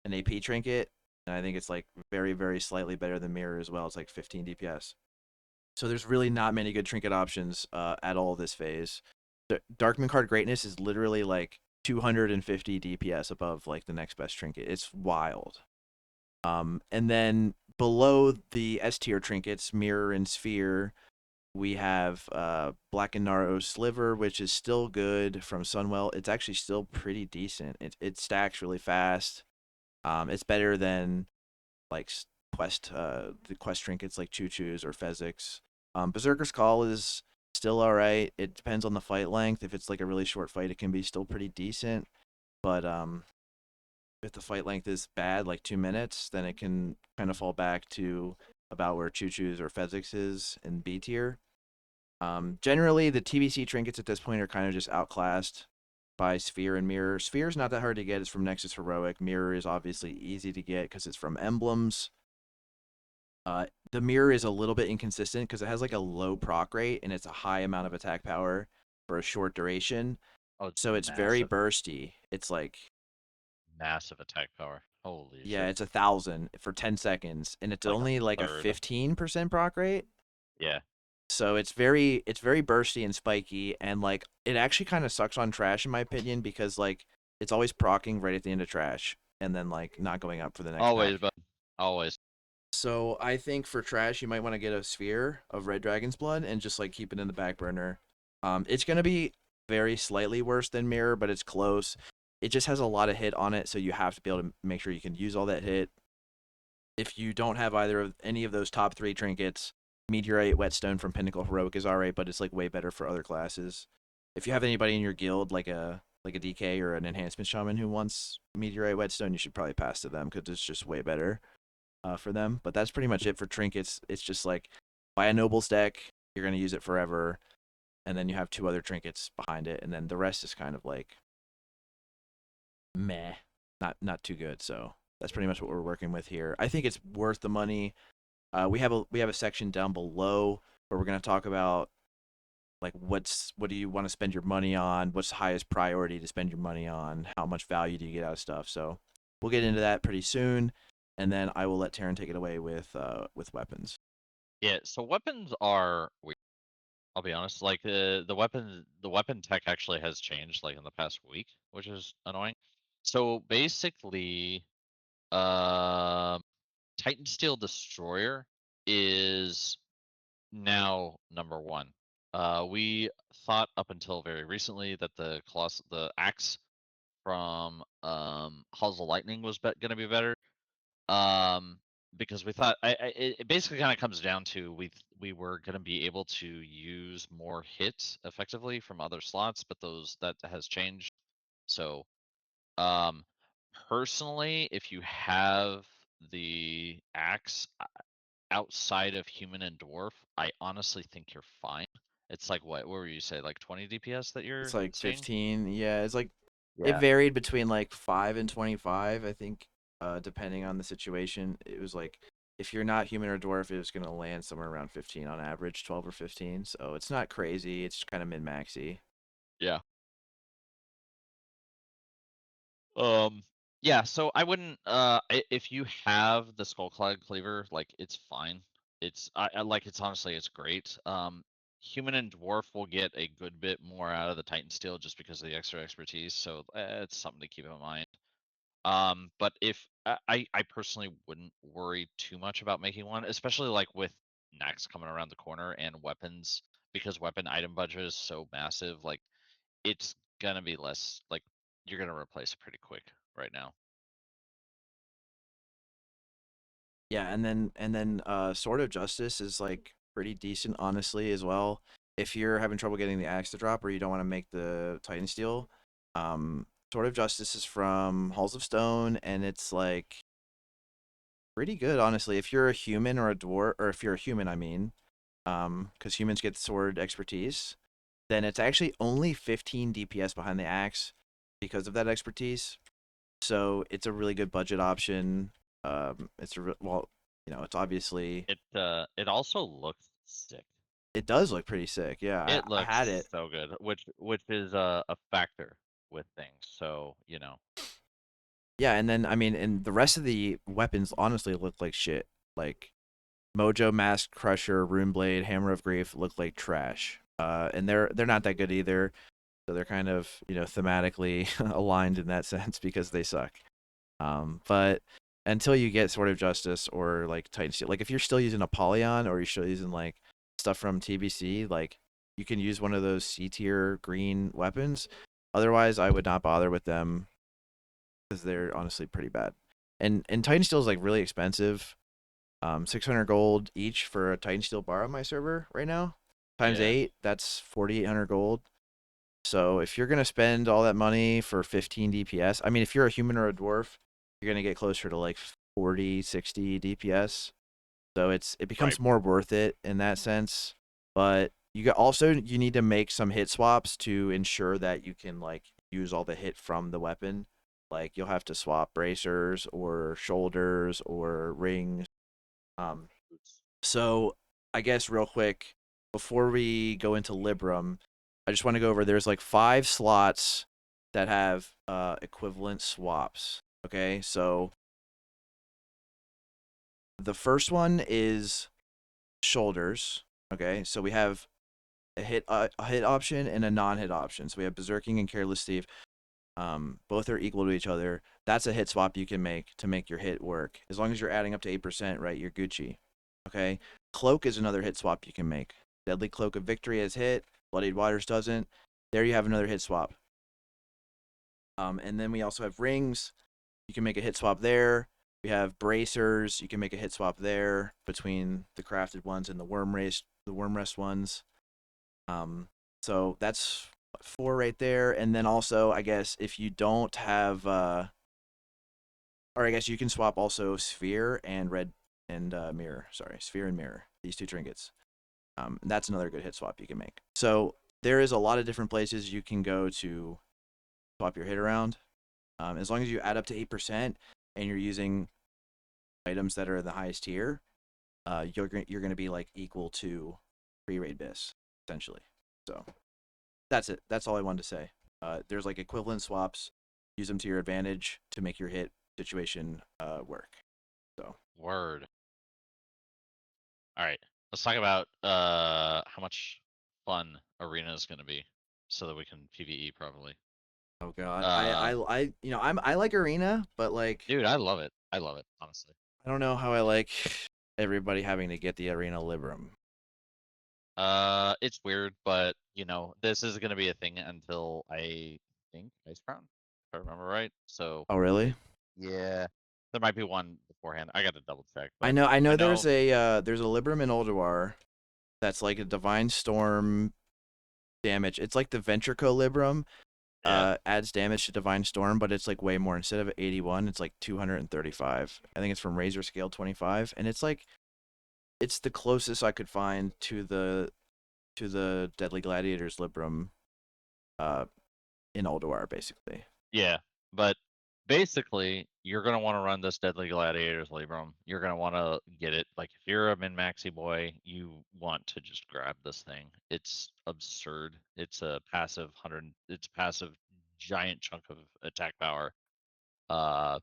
an AP trinket, and I think it's like very, very slightly better than Mirror as well. It's like 15 DPS. So there's really not many good trinket options at all this phase. The Darkmoon Card Greatness is literally like 250 DPS above like the next best trinket. It's wild. And then below the S tier trinkets, Mirror and Sphere, we have Black and Narrow Sliver, which is still good from Sunwell. It's actually still pretty decent. It stacks really fast. It's better than like the quest trinkets like Choo Choo's or Fezzik's. Berserker's Call is still all right. It depends on the fight length. If it's like a really short fight, it can be still pretty decent. But if the fight length is bad, like 2 minutes, then it can kind of fall back to about where Choo Choo's or Fezzik's is in B tier. Generally, the TBC trinkets at this point are kind of just outclassed by Sphere and Mirror. Sphere's not that hard to get. It's from Nexus Heroic. Mirror is obviously easy to get because it's from Emblems. The Mirror is a little bit inconsistent because it has like a low proc rate and it's a high amount of attack power for a short duration. Oh, it's So it's very massive, bursty. It's like, massive attack power. Holy yeah, shit! it's 1,000 for 10 seconds and it's Like a only like a third. 15% proc rate. Yeah. So it's very bursty and spiky, and like it actually kind of sucks on trash in my opinion because like it's always procking right at the end of trash and then like not going up for the next Always, pack. but always. So I think for trash you might want to get a sphere of red dragon's blood and just like keep it in the back burner. It's gonna be very slightly worse than mirror, but it's close. It just has a lot of hit on it, so you have to be able to make sure you can use all that hit. If you don't have either of any of those top three trinkets, Meteorite Whetstone from Pinnacle Heroic is alright, but it's like way better for other classes. If you have anybody in your guild like a DK or an enhancement shaman who wants Meteorite Whetstone, you should probably pass to them because it's just way better for them. But that's pretty much it for trinkets. It's just like buy a nobles deck, you're gonna use it forever, and then you have two other trinkets behind it, and then the rest is kind of like meh, not too good. So that's pretty much what we're working with here. I think it's worth the money. We have a section down below where we're gonna talk about like what do you want to spend your money on, what's the highest priority to spend your money on, how much value do you get out of stuff. So we'll get into that pretty soon, and then I will let Terryn take it away with weapons. Yeah. So weapons are weird. I'll be honest. Like the weapon tech actually has changed like in the past week, which is annoying. So basically, um, Titan Steel Destroyer is now number one. We thought up until very recently that the axe from Halls of Lightning was going to be better. Um, because we thought it basically kind of comes down to we were going to be able to use more hits effectively from other slots, but that has changed. So, um, personally, if you have the axe outside of human and dwarf, I honestly think you're fine. It's like what were you say, like 20 DPS that It's you're like seeing? 15. Yeah, it's like it Yeah. varied between like 5 and 25, I think, depending on the situation. It was like if you're not human or dwarf, it was gonna land somewhere around 15 on average, 12 or 15. So it's not crazy. It's kind of min maxy. Yeah. Um, yeah, so I wouldn't if you have the Skullclad Cleaver, like it's fine. I like it's honestly it's great. Human and Dwarf will get a good bit more out of the Titan Steel just because of the extra expertise, so it's something to keep in mind. But if I personally wouldn't worry too much about making one, especially like with Nax coming around the corner and weapons, because weapon item budget is so massive, like it's gonna be less like you're gonna replace it pretty quick right now. Yeah, and then Sword of Justice is like pretty decent honestly as well. If you're having trouble getting the axe to drop or you don't want to make the Titan Steel, Sword of Justice is from Halls of Stone, and it's like pretty good, honestly. If you're a human or a dwarf, or if you're a human, I mean, because humans get sword expertise, then it's actually only 15 DPS behind the axe because of that expertise. So it's a really good budget option. Well, it's obviously It also looks sick. it does look pretty sick. Yeah, It I had looks it. so good, which is a factor with things. So Yeah, and then I mean, and the rest of the weapons honestly look like shit. Like Mojo, Mask Crusher, Rune Blade, Hammer of Grief look like trash. And they're not that good either. So they're kind of thematically aligned in that sense because they suck. But until you get Sword of Justice or like Titan Steel, like if you're still using Apollyon or you're still using like stuff from TBC, like you can use one of those C tier green weapons. Otherwise, I would not bother with them because they're honestly pretty bad. And Titan Steel is like really expensive. 600 gold each for a Titan Steel bar on my server right now. Times yeah, 8, that's 4,800 gold. So if you're gonna spend all that money for 15 DPS, I mean, if you're a human or a dwarf, you're gonna get closer to like 40, 60 DPS. So it right. becomes more worth it in that sense. But you need to make some hit swaps to ensure that you can like use all the hit from the weapon. Like you'll have to swap bracers or shoulders or rings. Um, so I guess real quick before we go into Libram, I just want to go over. There's like 5 slots that have equivalent swaps. Okay, so the first one is shoulders. Okay, so we have a hit option and a non-hit option. So we have Berserking and Careless Thief. Both are equal to each other. That's a hit swap you can make to make your hit work. As long as you're adding up to 8%, right? You're Gucci. Okay. Cloak is another hit swap you can make. Deadly Cloak of Victory has hit. Bloodied Waters doesn't. There you have another hit swap. And then we also have rings. You can make a hit swap there. We have bracers. You can make a hit swap there between the crafted ones and the worm rest ones. So that's 4 right there. And then also, I guess if you don't have, or I guess you can swap also sphere and red and mirror. Sorry, sphere and mirror. These 2 trinkets. That's another good hit swap you can make. So there is a lot of different places you can go to swap your hit around. As long as you add up to 8% and you're using items that are in the highest tier, you're going to be like equal to pre-raid bis essentially. So that's it. That's all I wanted to say. There's like equivalent swaps. Use them to your advantage to make your hit situation work. So Word. All right. Let's talk about how much fun arena is going to be, so that we can PVE properly. oh god, Uh, I like arena, but like Dude, I love it. I love it, honestly. I don't know how I like everybody having to get the arena libram. It's weird, but this is gonna be a thing until I think Ice Crown, if I remember right. So Oh really? it, yeah, there might be one beforehand. I got to double check, I but know I I know know, there's a libram in Ulduar that's like a divine storm damage. It's like the Ventrico libram yeah, adds damage to divine storm, but it's like way more. Instead of 81, it's like 235. I think it's from Razor Scale 25, and it's the closest I could find to the Deadly Gladiators Libram uh in Ulduar basically. yeah. But basically, you're gonna want to run this Deadly Gladiators Libram. You're gonna want to get it. Like if you're a min maxi boy, you want to just grab this thing. It's absurd. It's a passive 100. It's a passive giant chunk of attack power. Uh,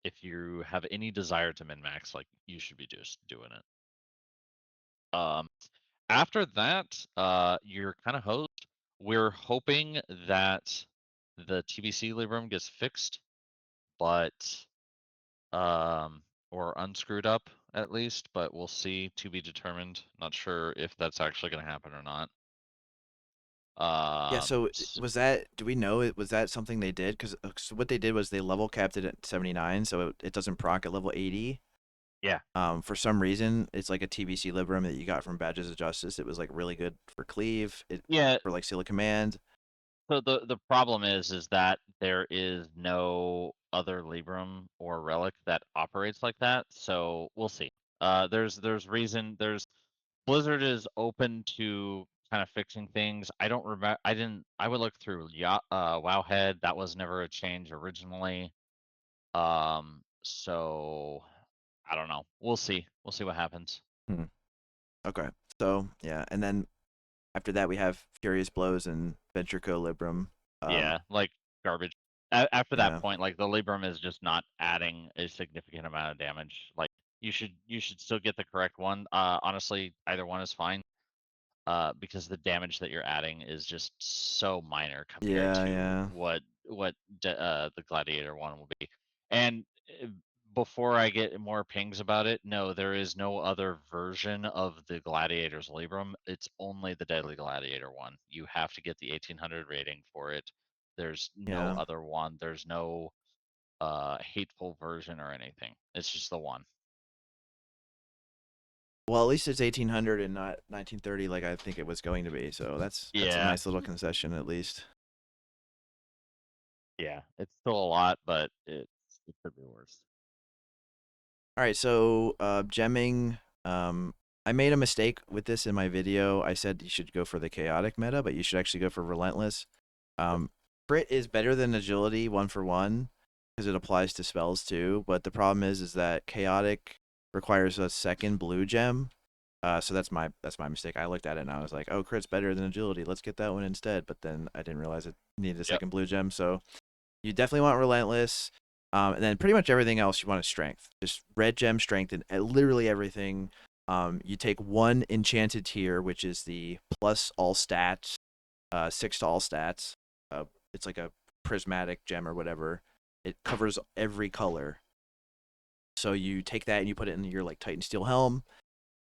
if you have any desire to min max, like you should be just doing it. Um, After that, you're kind of hosed. We're hoping that the TBC Libram gets fixed, but or unscrewed up at least, but we'll see, to be determined. Not sure if that's actually going to happen or not. Yeah, so S- was that do we know it was that something they did cuz so what they did was they level capped it at 79 so it doesn't proc at level 80. yeah, For some reason, it's like a TBC Libram that you got from Badges of Justice. It was like really good for cleave, yeah, for like Seal of Command. So the problem is that there is no other Libram or relic that operates like that. So we'll see. There's reason there's Blizzard is open to kind of fixing things. I don't remember. I didn't. I would look through Wowhead. That was never a change originally. So I don't know. We'll see. We'll see what happens. Hmm. Okay. So yeah, and then after that we have Furious Blows and Ventrico Libram. Yeah, like garbage. After that Yeah. point, like the Libram is just not adding a significant amount of damage. Like you should still get the correct one. Honestly, either one is fine. Because the damage that you're adding is just so minor compared Yeah, to yeah. what the Gladiator one will be. And uh, before I get more pings about it, no, there is no other version of the Gladiator's Libram. It's only the Deadly Gladiator one. You have to get the 1800 rating for it. There's no Yeah. other one. There's no hateful version or anything. It's just the one. Well, at least it's 1800 and not 1930 like I think it was going to be. So that's a Yeah, nice little concession at least. yeah. It's still a lot, but it could be worse. All right, so gemming. I made a mistake with this in my video. I said you should go for the chaotic meta, but you should actually go for relentless. Um, crit is better than agility 1 for 1 because it applies to spells too. But the problem is that chaotic requires a second blue gem. So that's my mistake. I looked at it and I was like, oh, crit's better than agility. Let's get that one instead. But then I didn't realize it needed a Yep. second blue gem. So you definitely want relentless. And then pretty much everything else you want is strength. Just red gem strength and literally everything. You take one enchanted tier, which is the plus all stats, 6 to all stats. It's like a prismatic gem or whatever. It covers every color. So you take that and you put it in your like Titan Steel helm,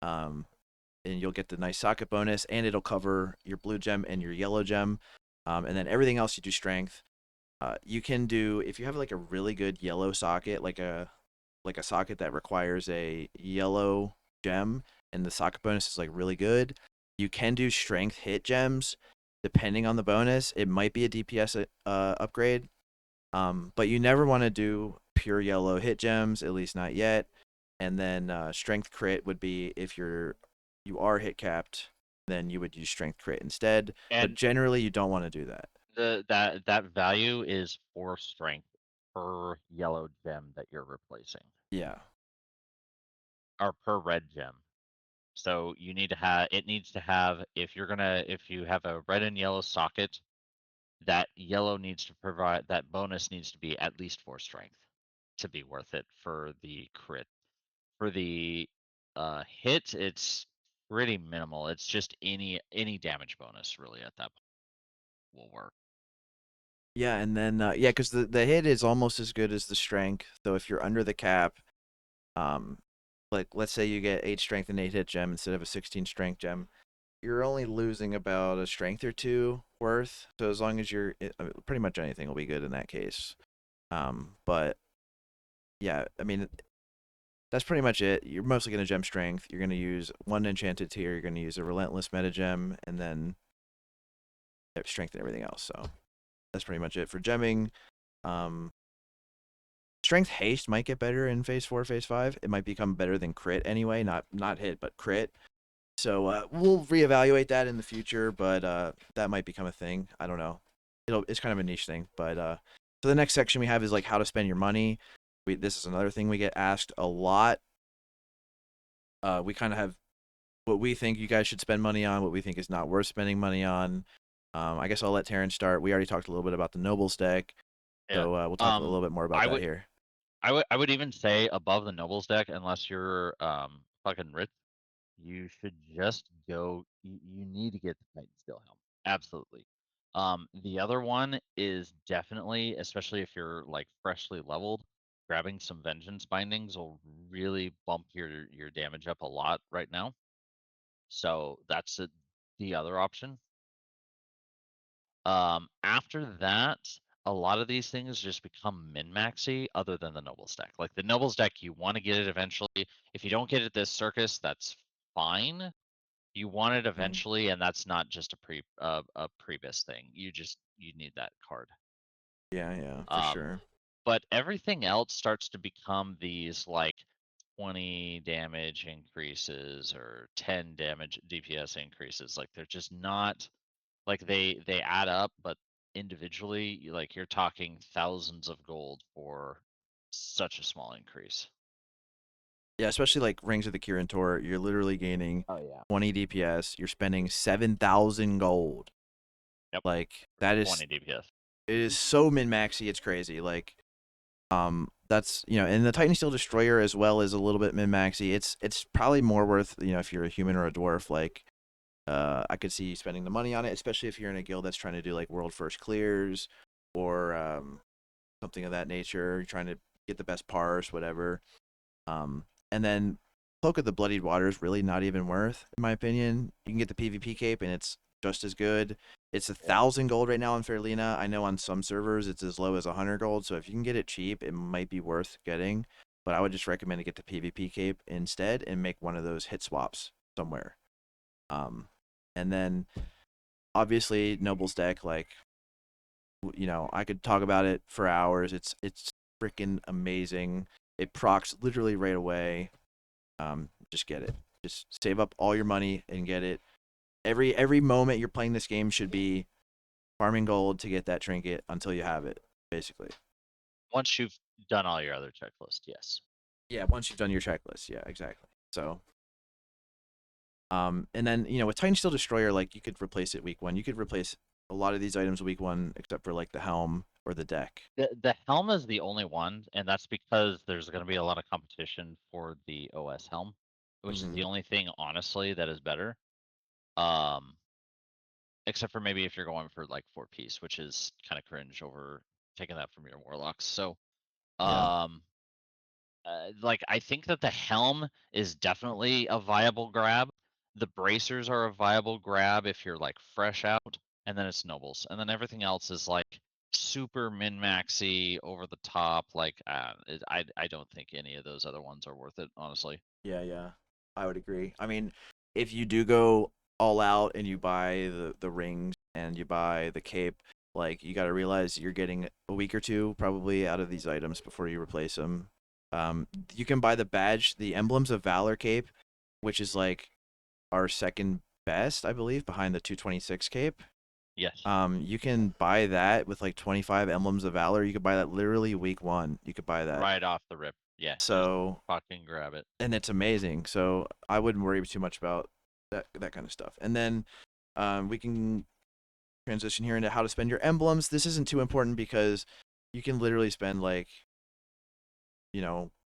um, and you'll get the nice socket bonus, and it'll cover your blue gem and your yellow gem, and then everything else you do strength. You can do if you have like a really good yellow socket, like a socket that requires a yellow gem, and the socket bonus is like really good. You can do strength hit gems, depending on the bonus. It might be a DPS upgrade, but you never want to do pure yellow hit gems, at least not yet. And then strength crit would be if you are hit capped, then you would use strength crit instead. But And generally, you don't want to do that. that value is for strength per yellow gem that you're replacing, Yeah. or per red gem. So you need to have it needs to have if you have a red and yellow socket, that yellow needs to provide that bonus needs to be at least 4 strength to be worth it for the crit. For the hit, it's pretty minimal. It's just any damage bonus really at that point will work. Yeah, and then yeah, because the hit is almost as good as the strength. So if you're under the cap, um, like let's say you get 8 strength and 8 hit gem instead of a 16 strength gem, you're only losing about a strength or two worth. So as long as pretty much anything will be good in that case. But yeah, I mean that's pretty much it. You're mostly gonna gem strength. You're gonna use one enchanted tier. You're gonna use a relentless meta gem, and then strength and everything else. So that's pretty much it for gemming. Um, Strength haste might get better in phase 4, phase 5. It might become better than crit anyway, not hit, but crit. So we'll reevaluate that in the future, but that might become a thing. I don't know. It's kind of a niche thing, but so the next section we have is like how to spend your money. This is another thing we get asked a lot. We kind of have what we think you guys should spend money on, what we think is not worth spending money on. I guess I'll let Terryn start. We already talked a little bit about the Nobles deck, Yeah. so we'll talk a little bit more about I that would here. I would even say above the nobles deck, unless you're fucking rich, you should just go. You need to get the Titan Steel Helm. Absolutely. The other one is definitely, especially if you're like freshly leveled, grabbing some Vengeance bindings will really bump your damage up a lot right now. So that's the other option. After that, a lot of these things just become min-maxy other than the Nobles deck. Like the Nobles deck, you want to get it eventually. If you don't get it this circus, that's fine. You want it Mm. eventually, and that's not just a prebis thing. you need that card. Yeah, for Um, sure. but everything else starts to become these like 20 damage increases or 10 damage DPS increases. Like they're just not like they add up, but individually, like you're talking thousands of gold for such a small increase. Yeah, especially like Rings of the Kirin Tor, you're literally gaining Oh yeah. 20 DPS. You're spending 7,000 gold. Yep. Like For that is 20 DPS. it is so min maxy. It's crazy. Like that's and the Titan Steel Destroyer as well is a little bit min maxy. It's probably more worth if you're a human or a dwarf. Like I could see you spending the money on it, especially if you're in a guild that's trying to do like world first clears or something of that nature. You're trying to get the best parse, whatever. And then Cloak of the Bloodied Water is really not even worth, in my opinion. You can get the PvP cape, and it's just as good. It's a Yeah. 1,000 gold right now in Fairlina. I know on some servers it's as low as 100 gold. So if you can get it cheap, it might be worth getting. But I would just recommend to get the PvP cape instead and make one of those hit swaps somewhere. Um, and then obviously Noble's deck, like I could talk about it for hours. It's freaking amazing. It procs literally right away. Just get it. Just save up all your money and get it. Every moment you're playing this game should be farming gold to get that trinket until you have it, basically. Once you've done all your other checklist, yes. Yeah, once you've done your checklist. Yeah, exactly. So, and then with Titan Steel Destroyer, like you could replace it week one. You could replace a lot of these items week one, except for like the helm or the deck. The helm is the only one, and that's because there's going to be a lot of competition for the OS helm, which is Mm-hmm. the only thing honestly that is better. Um, except for maybe if you're going for like 4 piece, which is kind of cringe over taking that from your warlocks. So, Yeah. um, like I think that the helm is definitely a viable grab. The bracers are a viable grab if you're like fresh out, and then it's nobles, and then everything else is like super min maxy over the top. Like I don't think any of those other ones are worth it, honestly. Yeah. I would agree. I mean, if you do go all out and you buy the rings and you buy the cape, like you got to realize you're getting a week or two probably out of these items before you replace them. You can buy the badge, the Emblems of Valor cape, which is like our second best, I believe, behind the 226 cape. Yes, You can buy that with like 25 Emblems of Valor. You could buy that literally week one. You could buy that. right off the rip. Yeah, just So fucking grab it. and it's amazing. So I wouldn't worry too much about that kind of stuff. And then we can transition here into how to spend your emblems. This isn't too important because you can literally spend like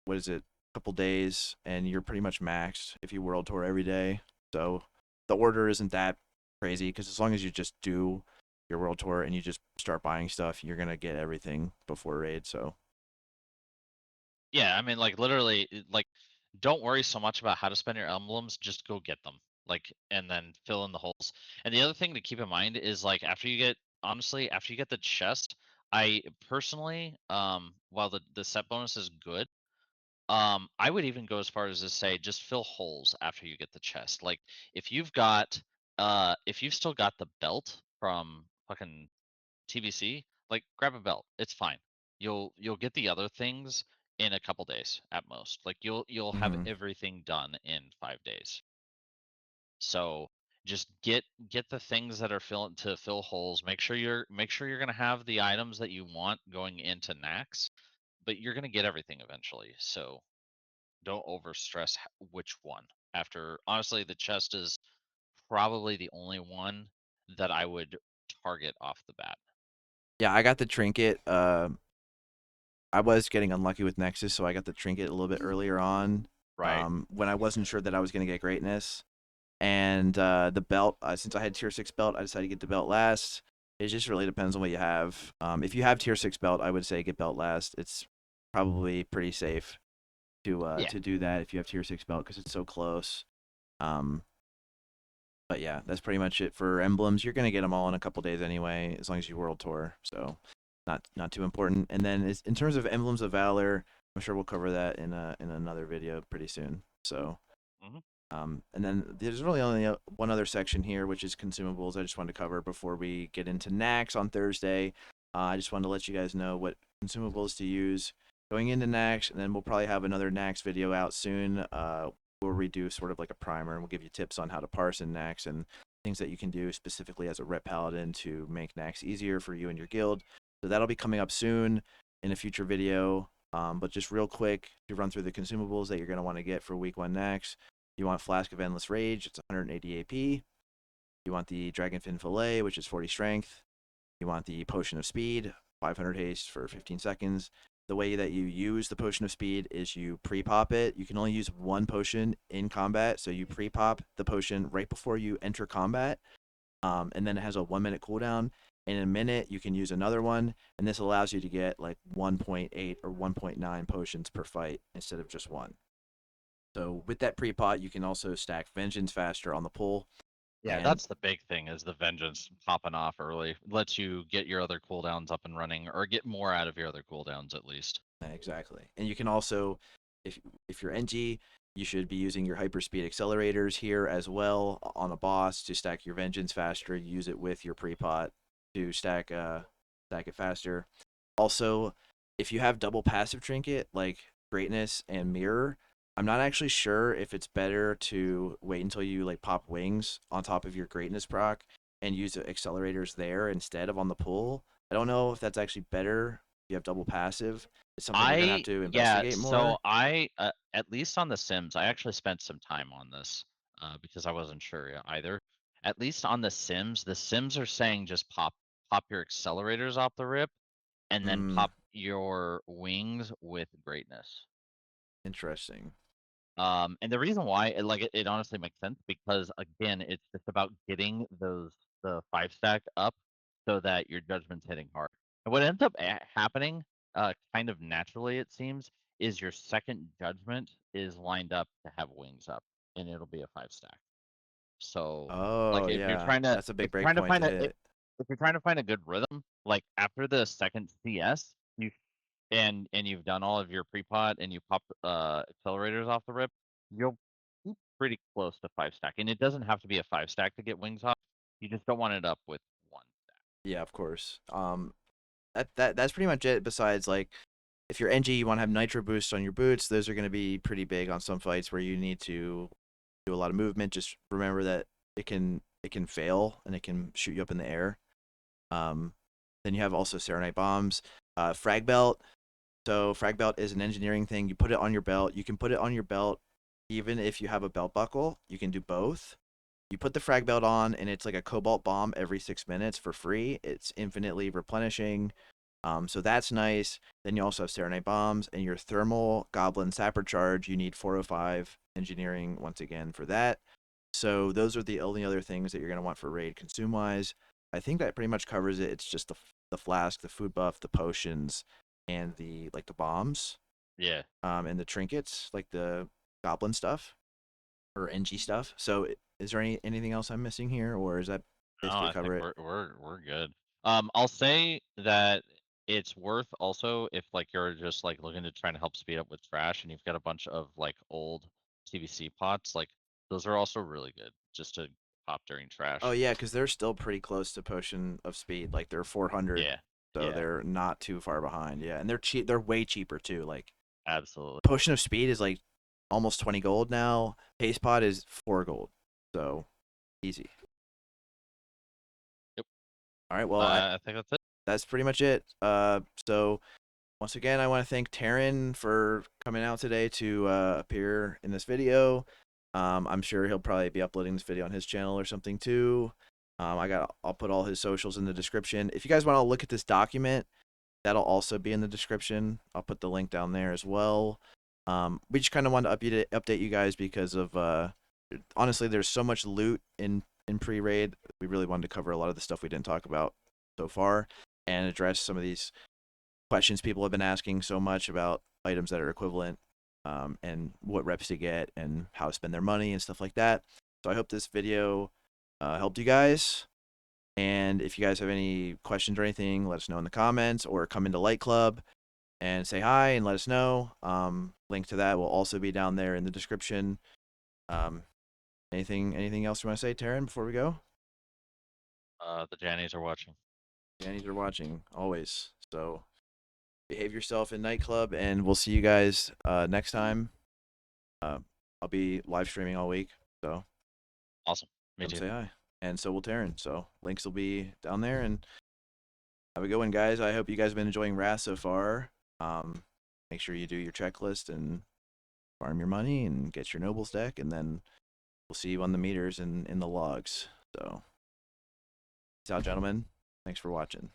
what is it, a couple days, and you're pretty much maxed if you world tour every day. So the order isn't that crazy because as long as you just do your world tour and you just start buying stuff, you're gonna get everything before raid. So Yeah, I mean, like literally, like don't worry so much about how to spend your emblems. Just go get them, like, and then fill in the holes. And the other thing to keep in mind is like after you get, honestly, after you get the chest, I personally, while the set bonus is good, I would even go as far as to say just fill holes after you get the chest. Like if you've still got the belt from fucking TBC, like grab a belt. It's fine. You'll get the other things in a couple days at most. Like you'll have mm-hmm. everything done in 5 days. So just get the things that are fill holes. Make sure you're gonna have the items that you want going into Nax, but you're gonna get everything eventually. So don't over stress which one. After honestly, the chest is probably the only one that I would target off the bat. Yeah, I got the trinket. I was getting unlucky with Nexus, so I got the trinket a little bit earlier on. Right. When I wasn't sure that I was going to get greatness, and the belt. Since I had tier 6 belt, I decided to get the belt last. It just really depends on what you have. If you have tier 6 belt, I would say get belt last. It's probably pretty safe Yeah. to do that if you have tier 6 belt because it's so close. Um, but yeah, that's pretty much it for emblems. You're gonna get them all in a couple days anyway, as long as you world tour. So not too important. And then in terms of emblems of valor, I'm sure we'll cover that in another video pretty soon. So Mhm. And then there's really only one other section here, which is consumables. I just wanted to cover before we get into NAX on Thursday. I just wanted to let you guys know what consumables to use going into NAX, and then we'll probably have another NAX video out soon where we do sort of like a primer, and we'll give you tips on how to parse in NAX and things that you can do specifically as a rep paladin to make NAX easier for you and your guild. So that'll be coming up soon in a future video. But just real quick to run through the consumables that you're going to want to get for week 1 NAX. You want Flask of Endless Rage, it's 180 AP. You want the Dragonfin Fillet, which is 40 strength. You want the Potion of Speed, 500 haste for 15 seconds. The way that you use the Potion of Speed is you pre-pop it. You can only use one potion in combat, so you pre-pop the potion right before you enter combat, and then it has a 1-minute cooldown. In a minute, you can use another one, and this allows you to get like 1.8 or 1.9 potions per fight instead of just one. So with that pre-pot, you can also stack Vengeance faster on the pull. Yeah, And that's the big thing is the vengeance popping off early. Lets you get your other cooldowns up and running, or get more out of your other cooldowns at least. exactly. And you can also, if you're NG, you should be using your hyperspeed accelerators here as well on a boss to stack your Vengeance faster. Use it with your pre-pot to stack it faster. Also, if you have double passive trinket like Greatness and Mirror, I'm not actually sure if it's better to wait until you like pop wings on top of your Greatness proc and use the accelerators there instead of on the pull. I don't know if that's actually better if you have double passive. It's something we're gonna have to Yeah, investigate so more. at least on the Sims, I actually spent some time on this because I wasn't sure either. At least on the Sims are saying just pop your accelerators off the rip, and then Hmm, pop your wings with greatness. interesting. And the reason why it honestly makes sense because again, it's just about getting the 5 stack up so that your judgment's hitting hard. And what ends up happening, kind of naturally it seems, is your second judgment is lined up to have wings up, and it'll be a 5 stack. So, like Oh if you're yeah, trying to that's a big if you're break trying to point to find hit. if you're trying to find a good rhythm, like after the second CS, and you've done all of your pre-pot and you pop accelerators off the rip, you'll be pretty close to 5 stack. And it doesn't have to be a 5 stack to get wings off. You just don't want it up with one stack. Yeah, of course. That's pretty much it. Besides, like, if you're NG, you want to have nitro boosts on your boots. Those are going to be pretty big on some fights where you need to do a lot of movement. Just remember that it can fail and it can shoot you up in the air. Um, then you have also Serenite bombs, frag belt. So frag belt is an engineering thing. You put it on your belt. You can put it on your belt even if you have a belt buckle. You can do both. You put the frag belt on, and it's like a cobalt bomb every 6 minutes for free. It's infinitely replenishing. So that's nice. Then you also have Serenite bombs and your thermal goblin sapper charge. You need 405 engineering once again for that. So those are the only other things that you're gonna want for raid consume wise. I think that pretty much covers it. It's just the flask, the food buff, the potions, and the bombs, Yeah. and the trinkets, like the goblin stuff or NG stuff. So is there anything else I'm missing here, or is that No, basically I think cover it? we're good. I'll say that it's worth also if like you're just like looking to try to help speed up with trash and you've got a bunch of like old TVC pots, like those are also really good just to pop during Oh trash. yeah, because they're still pretty close to potion of speed. Like they're 400, Yeah. so Yeah. they're not too far behind. Yeah, and they're cheap. They're way cheaper too. Like Absolutely. potion of speed is like almost 20 gold now. Paste pot is 4 gold, so easy. Yep. All right, well I think that's it. that's pretty much it. So once again, I want to thank Terryn for coming out today to appear in this video. I'm sure he'll probably be uploading this video on his channel or something too. I'll put all his socials in the description. If you guys want to look at this document, that'll also be in the description. I'll put the link down there as well. We just kind of wanted to update you guys because of honestly, there's so much loot in pre-raid. We really wanted to cover a lot of the stuff we didn't talk about so far and address some of these questions people have been asking so much about items that are equivalent, and what reps to get and how to spend their money and stuff like that. So I hope this video helped you guys. And if you guys have any questions or anything, let us know in the comments or come into Light Club and say hi and let us know. Link to that will also be down there in the description. Anything else you want to say, Terryn, before we go? The Jannies are watching. Jannies are watching always. So behave yourself in nightclub, and we'll see you guys next time. I'll be live streaming all week, so Awesome. Me come too. say hi. And so will Terryn. So links will be down there. And have a good one, guys. I hope you guys have been enjoying Wrath so far. Make sure you do your checklist and farm your money and get your nobles deck, and then we'll see you on the meters and in the logs. So, peace out, gentlemen. Thanks for watching.